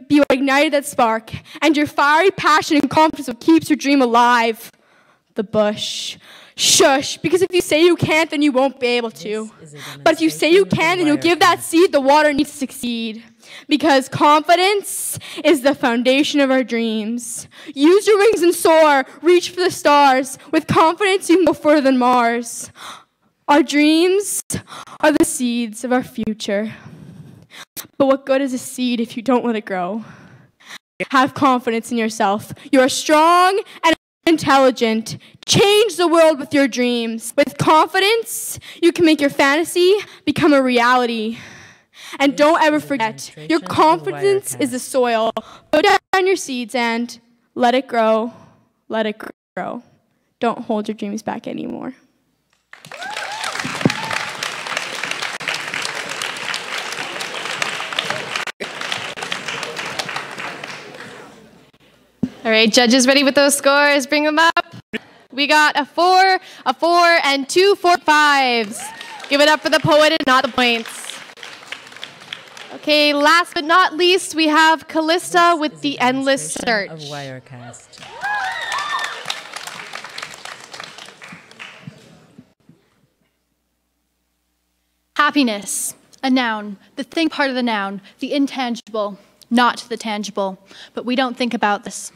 be what ignited that spark, and your fiery passion and confidence what keeps your dream alive. The bush. Shush, because if you say you can't, then you won't be able to. But if you say you can, then you'll give that seed the water it needs to succeed. Because confidence is the foundation of our dreams. Use your wings and soar. Reach for the stars. With confidence, you can go further than Mars. Our dreams are the seeds of our future. But what good is a seed if you don't let it grow? Have confidence in yourself. You are strong and intelligent. Change the world with your dreams. With confidence, you can make your fantasy become a reality. And don't ever forget, your confidence is the soil. Put down your seeds and let it grow. Let it grow. Don't hold your dreams back anymore. All right, judges ready with those scores? Bring them up. We got a 4, and 2 4.5s. Give it up for the poet and not the points. Okay, last but not least, we have Callista with The Endless Search. Of Wirecast. Happiness, a noun, the thing part of the noun, the intangible, not the tangible. But we don't think about this.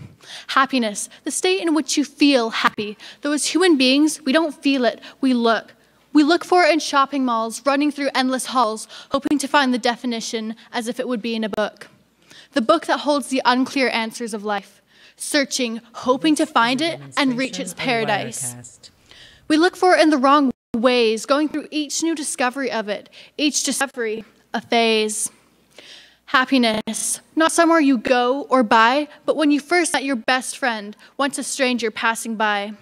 Happiness, the state in which you feel happy. Though as human beings, we don't feel it, we look. We look for it in shopping malls, running through endless halls, hoping to find the definition as if it would be in a book. The book that holds the unclear answers of life, searching, hoping to find it and reach its paradise. We look for it in the wrong ways, going through each new discovery of it, each discovery a phase. Happiness, not somewhere you go or buy, but when you first met your best friend, once a stranger passing by.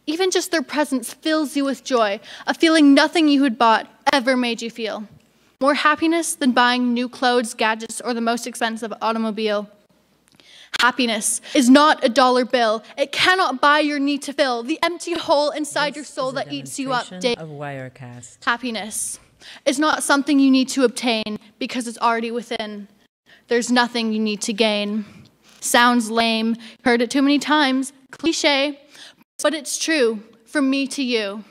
Even just their presence fills you with joy, a feeling nothing you had bought ever made you feel. More happiness than buying new clothes, gadgets, or the most expensive automobile. Happiness is not a dollar bill. It cannot buy your need to fill the empty hole inside your soul that eats you up daily. Happiness is not something you need to obtain because it's already within. There's nothing you need to gain. Sounds lame, heard it too many times, cliche, but it's true from me to you.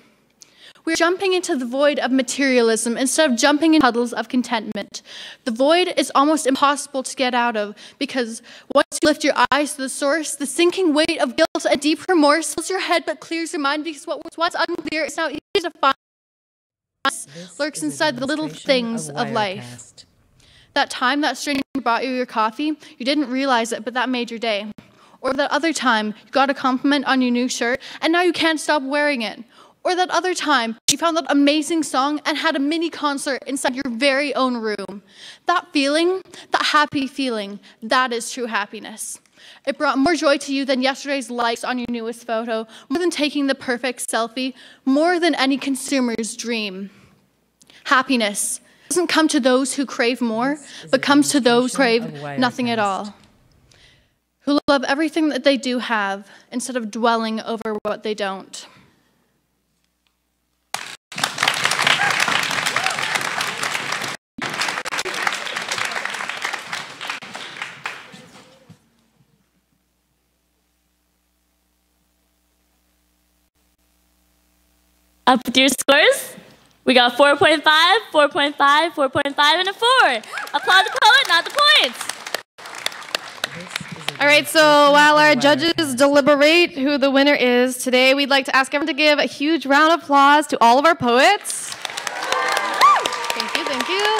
We're jumping into the void of materialism instead of jumping in puddles of contentment. The void is almost impossible to get out of because once you lift your eyes to the source, the sinking weight of guilt and deep remorse fills your head but clears your mind because what was once unclear is now easy to find. Lurks inside the little things of life. That time that stranger brought you your coffee, you didn't realize it, but that made your day. Or that other time you got a compliment on your new shirt and now you can't stop wearing it. Or that other time you found that amazing song and had a mini concert inside your very own room. That feeling, that happy feeling, that is true happiness. It brought more joy to you than yesterday's likes on your newest photo, more than taking the perfect selfie, more than any consumer's dream. Happiness doesn't come to those who crave more, but comes to those who crave nothing at all. Who love everything that they do have instead of dwelling over what they don't. Up with your scores. We got 4.5, 4.5, 4.5, and a 4. Applaud the poet, not the points. All right, so while our judges deliberate who the winner is today, we'd like to ask everyone to give a huge round of applause to all of our poets. Thank you, thank you.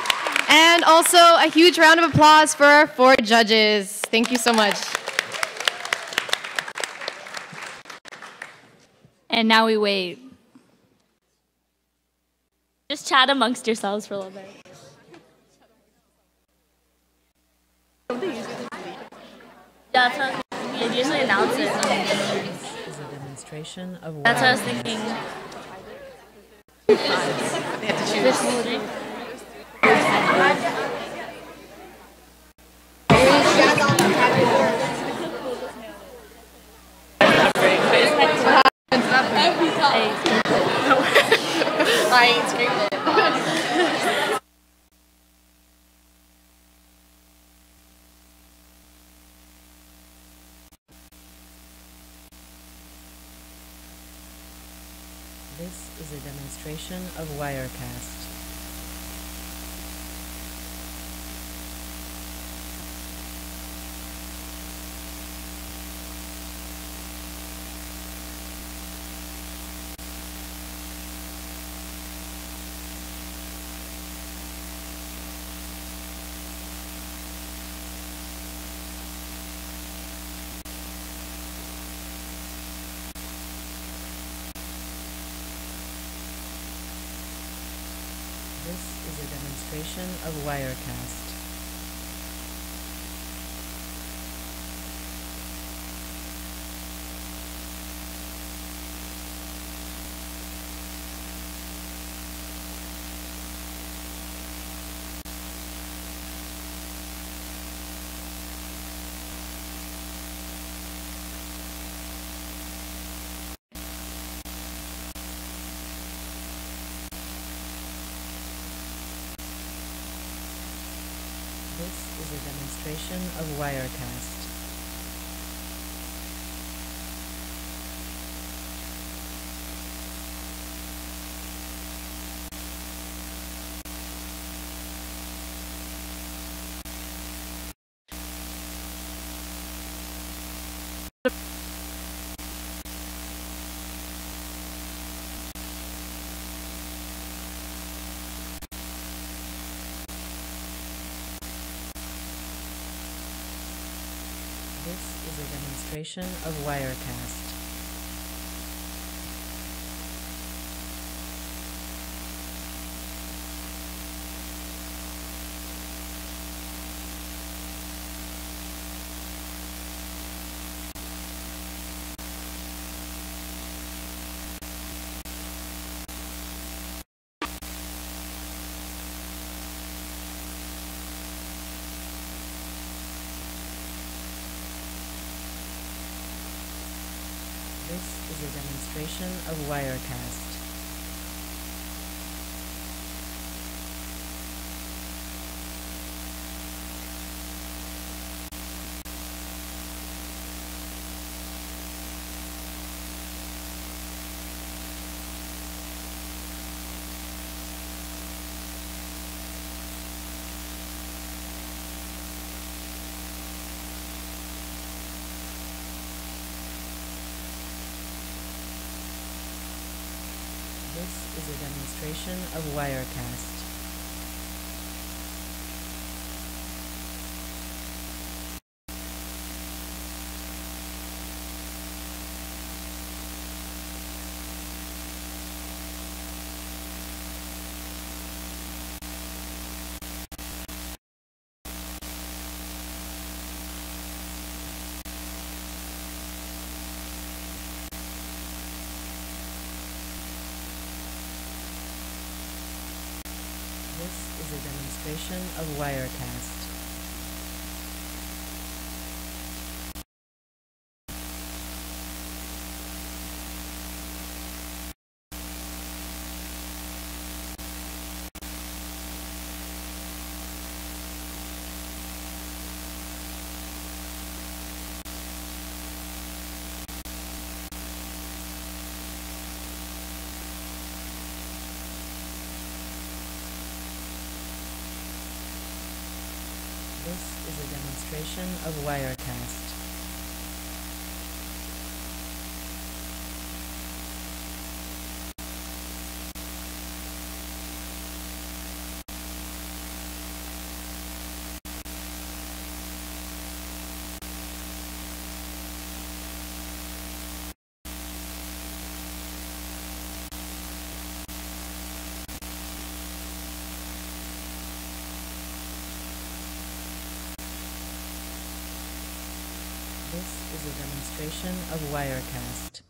And also a huge round of applause for our 4 judges. Thank you so much. And now we wait. Just chat amongst yourselves for a little bit. That's what they usually announce it. Is a demonstration of That's what I was thinking. They have to choose. I screamed it. This is a demonstration of Wirecast. This is a demonstration of Wirecast. This is a demonstration of Wirecast. This is a demonstration of Wirecast. This is a demonstration of Wirecast. This is a demonstration of Wirecast. This is a demonstration of Wirecast. This is a demonstration of Wirecast. This is a demonstration of Wirecast.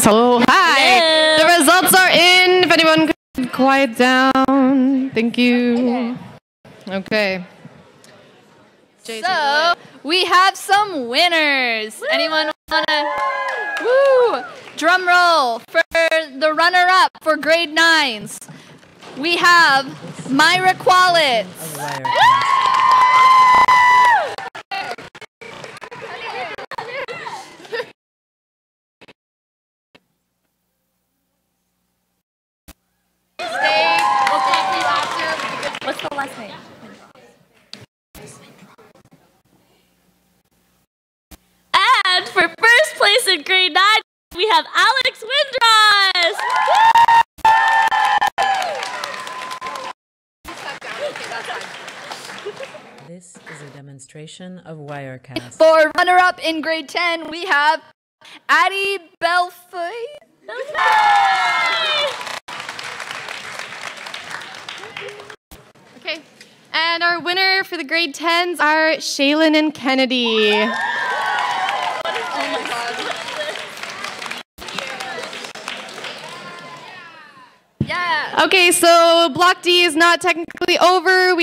Hello. Hi. The results are in. If anyone could quiet down. Thank you. Okay. So, we have some winners. Woo! Anyone wanna? Woo! Drum roll for the runner-up for grade 9s. We have Myra Qualit. What's the last name? And for first place in grade 9, we have Alex Windross. This is a demonstration of Wirecast. For runner-up in grade 10, we have Addie Belfoy. Okay. And our winner for the grade 10s are Shaylin and Kennedy. Yeah. Okay, so Block D is not technically over. We